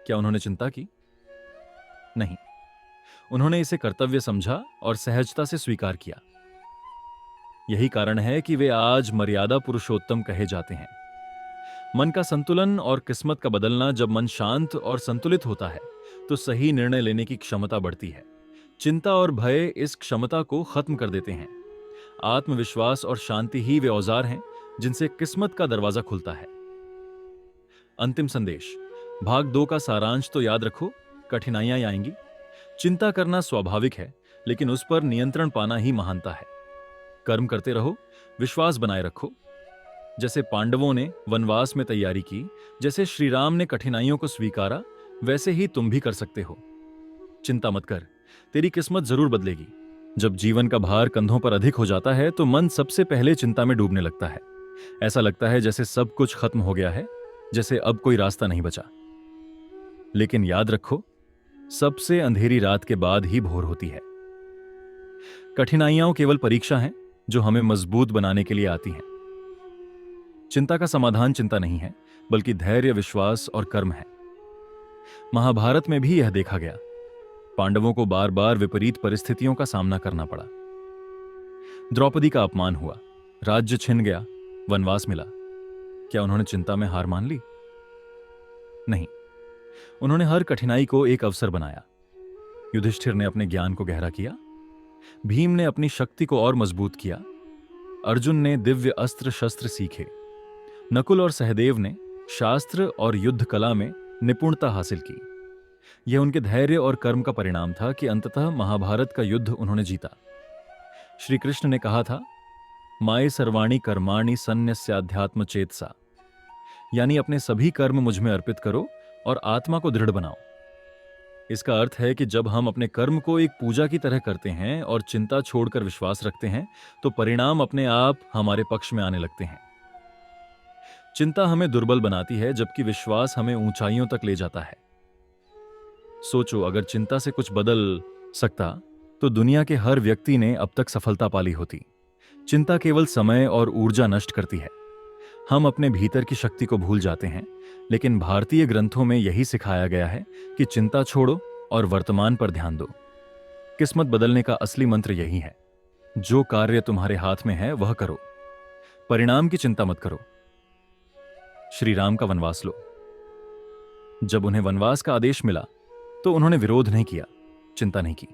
क्या उन्होंने चिंता की? नहीं। उन्होंने इसे कर्तव्य समझा और सहजता से स्वीकार किया। यही कारण है कि वे आज मर्यादा पुरुषोत्तम कहे जाते हैं। मन का संतुलन और किस्मत का बदलना, जब मन शांत और संतुलित होता है तो सही निर्णय लेने की क्षमता बढ़ती है। चिंता और भय इस क्षमता को खत्म कर देते हैं। आत्मविश्वास और शांति ही वे औजार हैं जिनसे किस्मत का दरवाजा खुलता है। अंतिम संदेश, भाग 2 का सारांश तो याद रखो, कठिनाइयां आएंगी। चिंता करना स्वाभाविक है, लेकिन उस पर नियंत्रण पाना ही महानता है। कर्म करते रहो, विश्वास बनाए रखो। जैसे पांडवों ने वनवास में तैयारी की, जैसे श्री राम ने कठिनाइयों को स्वीकारा, वैसे ही तुम भी कर सकते हो। चिंता मत कर, तेरी किस्मत जरूर बदलेगी। जब जीवन का भार कंधों पर अधिक हो जाता है तो मन सबसे पहले चिंता में डूबने लगता है। ऐसा लगता है जैसे सब कुछ खत्म हो गया है, जैसे अब कोई रास्ता नहीं बचा। लेकिन याद रखो, सबसे अंधेरी रात के बाद ही भोर होती है। कठिनाइयां केवल परीक्षा हैं जो हमें मजबूत बनाने के लिए आती हैं। चिंता का समाधान चिंता नहीं है, बल्कि धैर्य, विश्वास और कर्म है। महाभारत में भी यह देखा गया। पांडवों को बार बार विपरीत परिस्थितियों का सामना करना पड़ा। द्रौपदी का अपमान हुआ, राज्य छिन गया, वनवास मिला। क्या उन्होंने चिंता में हार मान ली? नहीं। उन्होंने हर कठिनाई को एक अवसर बनाया। युधिष्ठिर ने अपने ज्ञान को गहरा किया, भीम ने अपनी शक्ति को और मजबूत किया, अर्जुन ने दिव्य अस्त्र शस्त्र सीखे, नकुल और सहदेव ने शास्त्र और युद्ध कला में निपुणता हासिल की। यह उनके धैर्य और कर्म का परिणाम था कि अंततः महाभारत का युद्ध उन्होंने जीता। श्री कृष्ण ने कहा था, माये सर्वाणी कर्माणि सन्न्यस्याध्यात्म चेतसा, यानी अपने सभी कर्म मुझ में अर्पित करो और आत्मा को दृढ़ बनाओ। इसका अर्थ है कि जब हम अपने कर्म को एक पूजा की तरह करते हैं और चिंता छोड़कर विश्वास रखते हैं, तो परिणाम अपने आप हमारे पक्ष में आने लगते हैं। चिंता हमें दुर्बल बनाती है, जबकि विश्वास हमें ऊंचाइयों तक ले जाता है। सोचो, अगर चिंता से कुछ बदल सकता तो दुनिया के हर व्यक्ति ने अब तक सफलता पाली होती। चिंता केवल समय और ऊर्जा नष्ट करती है। हम अपने भीतर की शक्ति को भूल जाते हैं, लेकिन भारतीय ग्रंथों में यही सिखाया गया है कि चिंता छोड़ो और वर्तमान पर ध्यान दो। किस्मत बदलने का असली मंत्र यही है, जो कार्य तुम्हारे हाथ में है वह करो, परिणाम की चिंता मत करो। श्री राम का वनवास लो। जब उन्हें वनवास का आदेश मिला तो उन्होंने विरोध नहीं किया, चिंता नहीं की।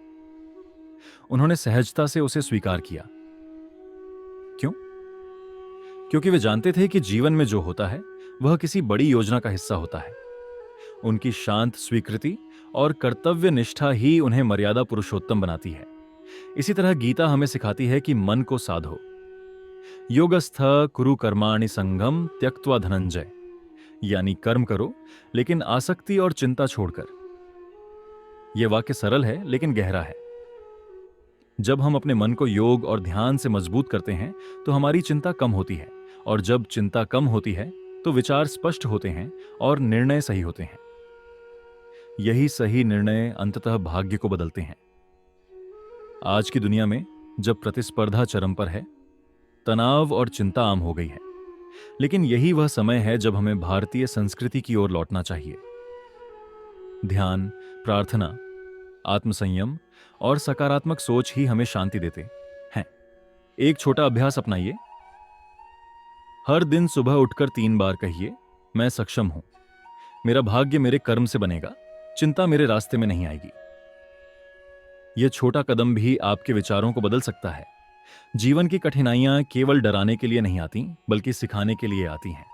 उन्होंने सहजता से उसे स्वीकार किया। क्यों? क्योंकि वे जानते थे कि जीवन में जो होता है वह किसी बड़ी योजना का हिस्सा होता है। उनकी शांत स्वीकृति और कर्तव्य निष्ठा ही उन्हें मर्यादा पुरुषोत्तम बनाती है। इसी तरह गीता हमें सिखाती है कि मन को साधो। योगस्थ कुरु कर्माणि संगम त्यक्त्वा धनंजय, यानी कर्म करो लेकिन आसक्ति और चिंता छोड़कर। यह वाक्य सरल है लेकिन गहरा है। जब हम अपने मन को योग और ध्यान से मजबूत करते हैं तो हमारी चिंता कम होती है, और जब चिंता कम होती है तो विचार स्पष्ट होते हैं और निर्णय सही होते हैं। यही सही निर्णय अंततः भाग्य को बदलते हैं। आज की दुनिया में जब प्रतिस्पर्धा चरम पर है, तनाव और चिंता आम हो गई है। लेकिन यही वह समय है जब हमें भारतीय संस्कृति की ओर लौटना चाहिए। ध्यान, प्रार्थना, आत्मसंयम और सकारात्मक सोच ही हमें शांति देते हैं। एक छोटा अभ्यास अपनाइए। हर दिन सुबह उठकर 3 बार कहिए, मैं सक्षम हूं, मेरा भाग्य मेरे कर्म से बनेगा, चिंता मेरे रास्ते में नहीं आएगी। यह छोटा कदम भी आपके विचारों को बदल सकता है। जीवन की कठिनाइयां केवल डराने के लिए नहीं आती, बल्कि सिखाने के लिए आती हैं।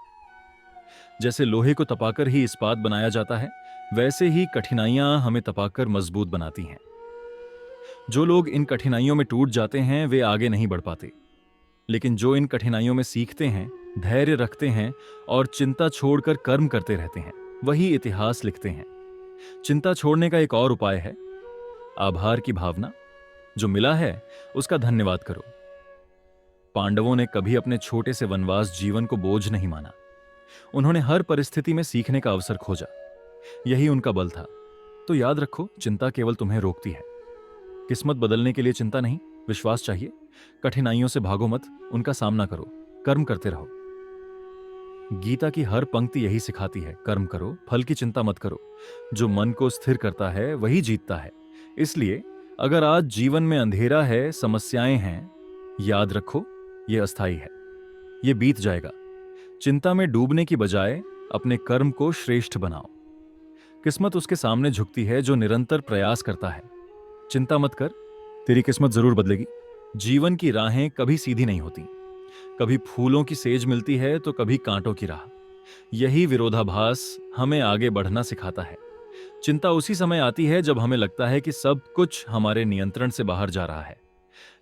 जैसे लोहे को तपाकर ही इस्पात बनाया जाता है, वैसे ही कठिनाइयां हमें तपाकर मजबूत बनाती हैं। जो लोग इन कठिनाइयों में टूट जाते हैं वे आगे नहीं बढ़ पाते, लेकिन जो इन कठिनाइयों में सीखते हैं, धैर्य रखते हैं और चिंता छोड़कर कर्म करते रहते हैं, वही इतिहास लिखते हैं। चिंता छोड़ने का एक और उपाय है आभार की भावना। जो मिला है उसका धन्यवाद करो। पांडवों ने कभी अपने छोटे से वनवास जीवन को बोझ नहीं माना। उन्होंने हर परिस्थिति में सीखने का अवसर खोजा, यही उनका बल था। तो याद रखो, चिंता केवल तुम्हें रोकती है। किस्मत बदलने के लिए चिंता नहीं, विश्वास चाहिए। कठिनाइयों से भागो मत, उनका सामना करो, कर्म करते रहो। गीता की हर पंक्ति यही सिखाती है, कर्म करो, फल की चिंता मत करो। जो मन को स्थिर करता है वही जीतता है। इसलिए अगर आज जीवन में अंधेरा है, समस्याएं हैं, याद रखो यह अस्थायी है, यह बीत जाएगा। चिंता में डूबने की बजाय अपने कर्म को श्रेष्ठ बनाओ। किस्मत उसके सामने झुकती है जो निरंतर प्रयास करता है। चिंता मत कर, तेरी किस्मत जरूर बदलेगी। जीवन की राहें कभी सीधी नहीं होती, कभी फूलों की सेज मिलती है तो कभी कांटों की राह। यही विरोधाभास हमें आगे बढ़ना सिखाता है। चिंता उसी समय आती है जब हमें लगता है कि सब कुछ हमारे नियंत्रण से बाहर जा रहा है,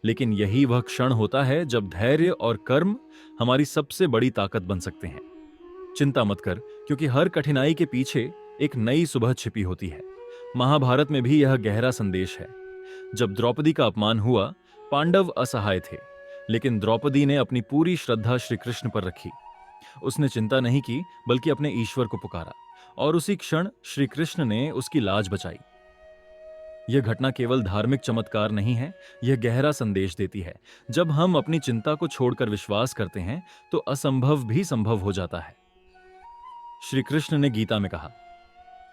लेकिन यही वह क्षण होता है जब धैर्य और कर्म हमारी सबसे बड़ी ताकत बन सकते हैं। चिंता मत कर, क्योंकि हर कठिनाई के पीछे एक नई सुबह छिपी होती है। महाभारत में भी यह गहरा संदेश है। जब द्रौपदी का अपमान हुआ, पांडव असहाय थे, लेकिन द्रौपदी ने अपनी पूरी श्रद्धा श्री कृष्ण पर रखी। उसने चिंता नहीं की, बल्कि अपने ईश्वर को पुकारा, और उसी क्षण श्री कृष्ण ने उसकी लाज बचाई। यह घटना केवल धार्मिक चमत्कार नहीं है, यह गहरा संदेश देती है। जब हम अपनी चिंता को छोड़कर विश्वास करते हैं तो असंभव भी संभव हो जाता है। श्री कृष्ण ने गीता में कहा,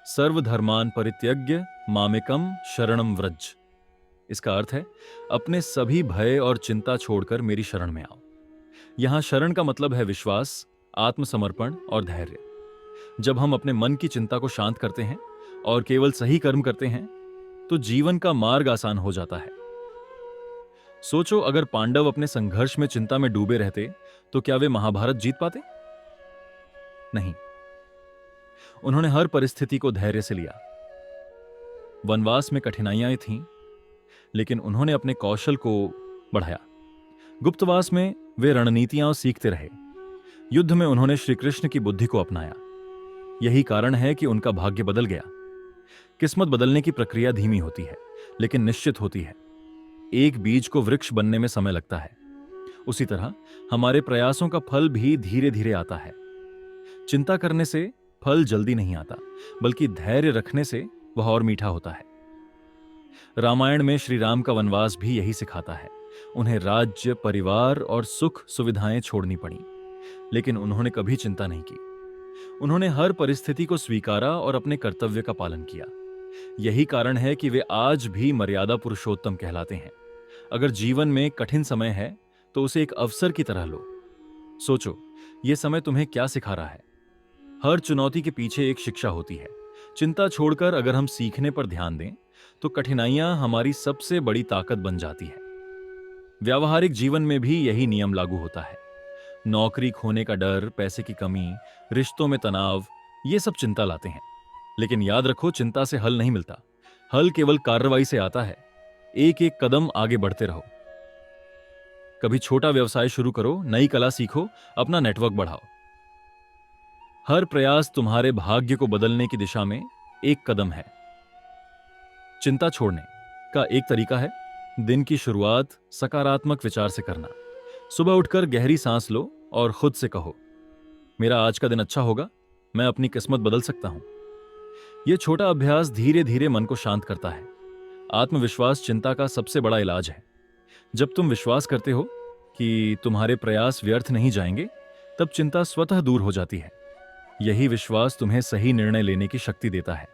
सर्वधर्मान परित्यज्य मामेकम शरणम व्रज। इसका अर्थ है, अपने सभी भय और चिंता छोड़कर मेरी शरण में आओ। यहां शरण का मतलब है विश्वास, आत्मसमर्पण और धैर्य। जब हम अपने मन की चिंता को शांत करते हैं और केवल सही कर्म करते हैं तो जीवन का मार्ग आसान हो जाता है। सोचो, अगर पांडव अपने संघर्ष में चिंता में डूबे रहते तो क्या वे महाभारत जीत पाते? नहीं। उन्होंने हर परिस्थिति को धैर्य से लिया। वनवास में कठिनाइयां थीं, लेकिन उन्होंने अपने कौशल को बढ़ाया। गुप्तवास में वे रणनीतियां सीखते रहे। युद्ध में उन्होंने श्री कृष्ण की बुद्धि को अपनाया। यही कारण है कि उनका भाग्य बदल गया। किस्मत बदलने की प्रक्रिया धीमी होती है, लेकिन निश्चित होती है। एक बीज को वृक्ष बनने में समय लगता है, उसी तरह हमारे प्रयासों का फल भी धीरे धीरे आता है। चिंता करने से फल जल्दी नहीं आता, बल्कि धैर्य रखने से वह और मीठा होता है। रामायण में श्री राम का वनवास भी यही सिखाता है। उन्हें राज्य, परिवार और सुख सुविधाएं छोड़नी पड़ी, लेकिन उन्होंने कभी चिंता नहीं की। उन्होंने हर परिस्थिति को स्वीकारा और अपने कर्तव्य का पालन किया। यही कारण है कि वे आज भी मर्यादा पुरुषोत्तम कहलाते हैं। अगर जीवन में कठिन समय है तो उसे एक अवसर की तरह लो। सोचो, यह समय तुम्हें क्या सिखा रहा है। हर चुनौती के पीछे एक शिक्षा होती है। चिंता छोड़कर अगर हम सीखने पर ध्यान दें तो कठिनाइयां हमारी सबसे बड़ी ताकत बन जाती है। व्यावहारिक जीवन में भी यही नियम लागू होता है। नौकरी खोने का डर, पैसे की कमी, रिश्तों में तनाव, ये सब चिंता लाते हैं। लेकिन याद रखो, चिंता से हल नहीं मिलता। हल केवल कार्रवाई से आता है। एक एक कदम आगे बढ़ते रहो। कभी छोटा व्यवसाय शुरू करो, नई कला सीखो, अपना नेटवर्क बढ़ाओ। हर प्रयास तुम्हारे भाग्य को बदलने की दिशा में एक कदम है। चिंता छोड़ने का एक तरीका है दिन की शुरुआत सकारात्मक विचार से करना। सुबह उठकर गहरी सांस लो और खुद से कहो, मेरा आज का दिन अच्छा होगा, मैं अपनी किस्मत बदल सकता हूं। यह छोटा अभ्यास धीरे धीरे मन को शांत करता है। आत्मविश्वास चिंता का सबसे बड़ा इलाज है। जब तुम विश्वास करते हो कि तुम्हारे प्रयास व्यर्थ नहीं जाएंगे, तब चिंता स्वतः दूर हो जाती है। यही विश्वास तुम्हें सही निर्णय लेने की शक्ति देता है,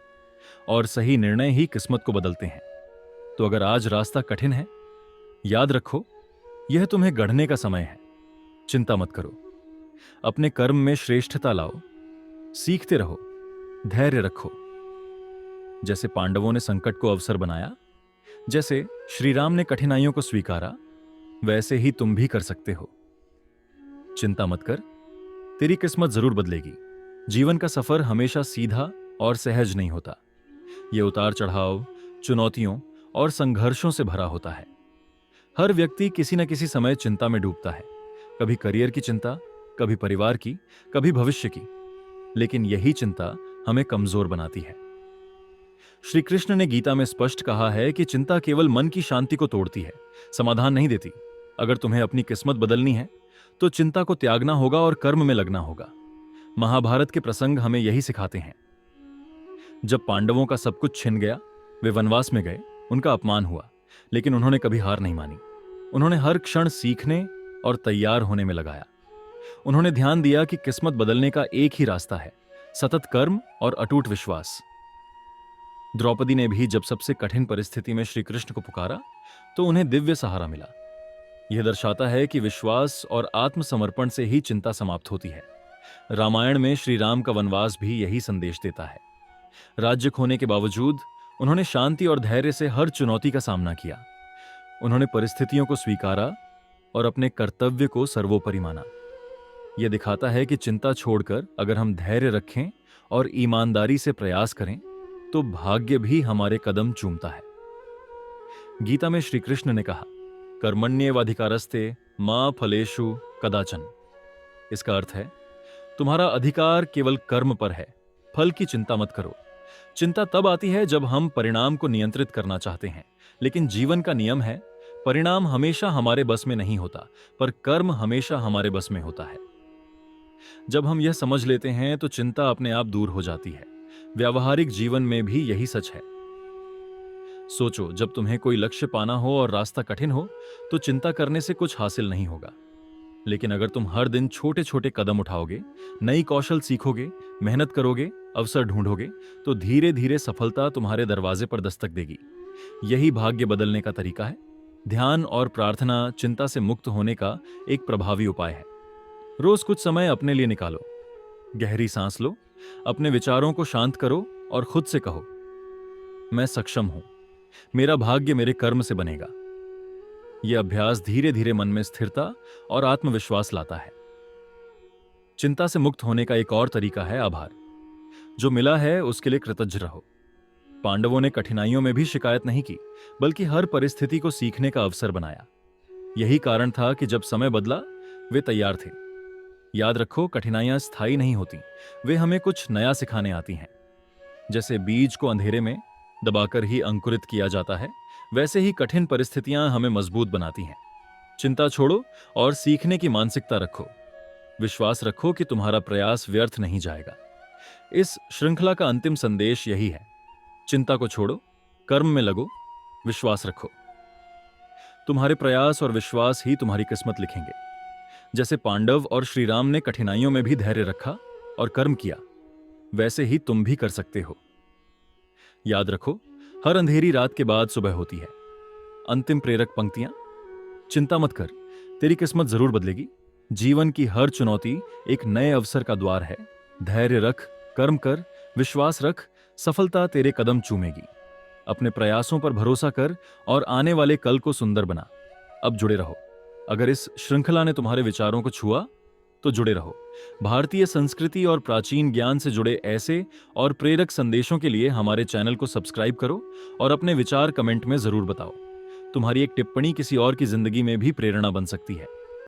और सही निर्णय ही किस्मत को बदलते हैं। तो अगर आज रास्ता कठिन है, याद रखो, यह तुम्हें गढ़ने का समय है। चिंता मत करो, अपने कर्म में श्रेष्ठता लाओ, सीखते रहो, धैर्य रखो। जैसे पांडवों ने संकट को अवसर बनाया, जैसे श्री राम ने कठिनाइयों को स्वीकारा, वैसे ही तुम भी कर सकते हो। चिंता मत कर, तेरी किस्मत जरूर बदलेगी। जीवन का सफर हमेशा सीधा और सहज नहीं होता। यह उतार चढ़ाव, चुनौतियों और संघर्षों से भरा होता है। हर व्यक्ति किसी न किसी समय चिंता में डूबता है, कभी करियर की चिंता, कभी परिवार की, कभी भविष्य की। लेकिन यही चिंता हमें कमजोर बनाती है। श्री कृष्ण ने गीता में स्पष्ट कहा है कि चिंता केवल मन की शांति को तोड़ती है, समाधान नहीं देती। अगर तुम्हें अपनी किस्मत बदलनी है तो चिंता को त्यागना होगा और कर्म में लगना होगा। महाभारत के प्रसंग हमें यही सिखाते हैं। जब पांडवों का सब कुछ छिन गया, वे वनवास में गए, उनका अपमान हुआ, लेकिन उन्होंने कभी हार नहीं मानी। उन्होंने हर क्षण सीखने और तैयार होने में लगाया। उन्होंने ध्यान दिया कि किस्मत बदलने का एक ही रास्ता है, सतत कर्म और अटूट विश्वास। द्रौपदी ने भी जब सबसे कठिन परिस्थिति में श्री कृष्ण को पुकारा तो उन्हें दिव्य सहारा मिला। यह दर्शाता है कि विश्वास और आत्मसमर्पण से ही चिंता समाप्त होती है। रामायण में श्री राम का वनवास भी यही संदेश देता है। राज्य खोने के बावजूद उन्होंने शांति और धैर्य से हर चुनौती का सामना किया। उन्होंने परिस्थितियों को स्वीकारा और अपने कर्तव्य को सर्वोपरि माना। यह दिखाता है कि चिंता छोड़कर अगर हम धैर्य रखें और ईमानदारी से प्रयास करें तो भाग्य भी हमारे कदम चूमता है। गीता में श्री कृष्ण ने कहा, कर्मण्येवाधिकारस्ते मा फलेषु कदाचन। इसका अर्थ है, तुम्हारा अधिकार केवल कर्म पर है, फल की चिंता मत करो। चिंता तब आती है जब हम परिणाम को नियंत्रित करना चाहते हैं, लेकिन जीवन का नियम है, परिणाम हमेशा हमारे बस में नहीं होता, पर कर्म हमेशा हमारे बस में होता है। जब हम यह समझ लेते हैं तो चिंता अपने आप दूर हो जाती है। व्यावहारिक जीवन में भी यही सच है। सोचो, जब तुम्हें कोई लक्ष्य पाना हो और रास्ता कठिन हो तो चिंता करने से कुछ हासिल नहीं होगा। लेकिन अगर तुम हर दिन छोटे छोटे कदम उठाओगे, नई कौशल सीखोगे, मेहनत करोगे, अवसर ढूंढोगे, तो धीरे धीरे सफलता तुम्हारे दरवाजे पर दस्तक देगी। यही भाग्य बदलने का तरीका है। ध्यान और प्रार्थना चिंता से मुक्त होने का एक प्रभावी उपाय है। रोज कुछ समय अपने लिए निकालो, गहरी सांस लो, अपने विचारों को शांत करो और खुद से कहो, मैं सक्षम हूं, मेरा भाग्य मेरे कर्म से बनेगा। यह अभ्यास धीरे धीरे मन में स्थिरता और आत्मविश्वास लाता है। चिंता से मुक्त होने का एक और तरीका है आभार। जो मिला है उसके लिए कृतज्ञ रहो। पांडवों ने कठिनाइयों में भी शिकायत नहीं की, बल्कि हर परिस्थिति को सीखने का अवसर बनाया। यही कारण था कि जब समय बदला वे तैयार थे। याद रखो, कठिनाइयां स्थायी नहीं होती, वे हमें कुछ नया सिखाने आती हैं। जैसे बीज को अंधेरे में दबाकर ही अंकुरित किया जाता है, वैसे ही कठिन परिस्थितियां हमें मजबूत बनाती हैं। चिंता छोड़ो और सीखने की मानसिकता रखो। विश्वास रखो कि तुम्हारा प्रयास व्यर्थ नहीं जाएगा। इस श्रृंखला का अंतिम संदेश यही है, चिंता को छोड़ो, कर्म में लगो, विश्वास रखो। तुम्हारे प्रयास और विश्वास ही तुम्हारी किस्मत लिखेंगे। जैसे पांडव और श्री राम ने कठिनाइयों में भी धैर्य रखा और कर्म किया, वैसे ही तुम भी कर सकते हो। याद रखो, हर अंधेरी रात के बाद सुबह होती है। अंतिम प्रेरक पंक्तियां, चिंता मत कर, तेरी किस्मत जरूर बदलेगी। जीवन की हर चुनौती एक नए अवसर का द्वार है। धैर्य रख, कर्म कर, विश्वास रख, सफलता तेरे कदम चूमेगी। अपने प्रयासों पर भरोसा कर और आने वाले कल को सुंदर बना। अब जुड़े रहो। अगर इस श्रृंखला ने तुम्हारे विचारों को छुआ तो जुड़े रहो। भारतीय संस्कृति और प्राचीन ज्ञान से जुड़े ऐसे और प्रेरक संदेशों के लिए हमारे चैनल को सब्सक्राइब करो और अपने विचार कमेंट में जरूर बताओ। तुम्हारी एक टिप्पणी किसी और की जिंदगी में भी प्रेरणा बन सकती है।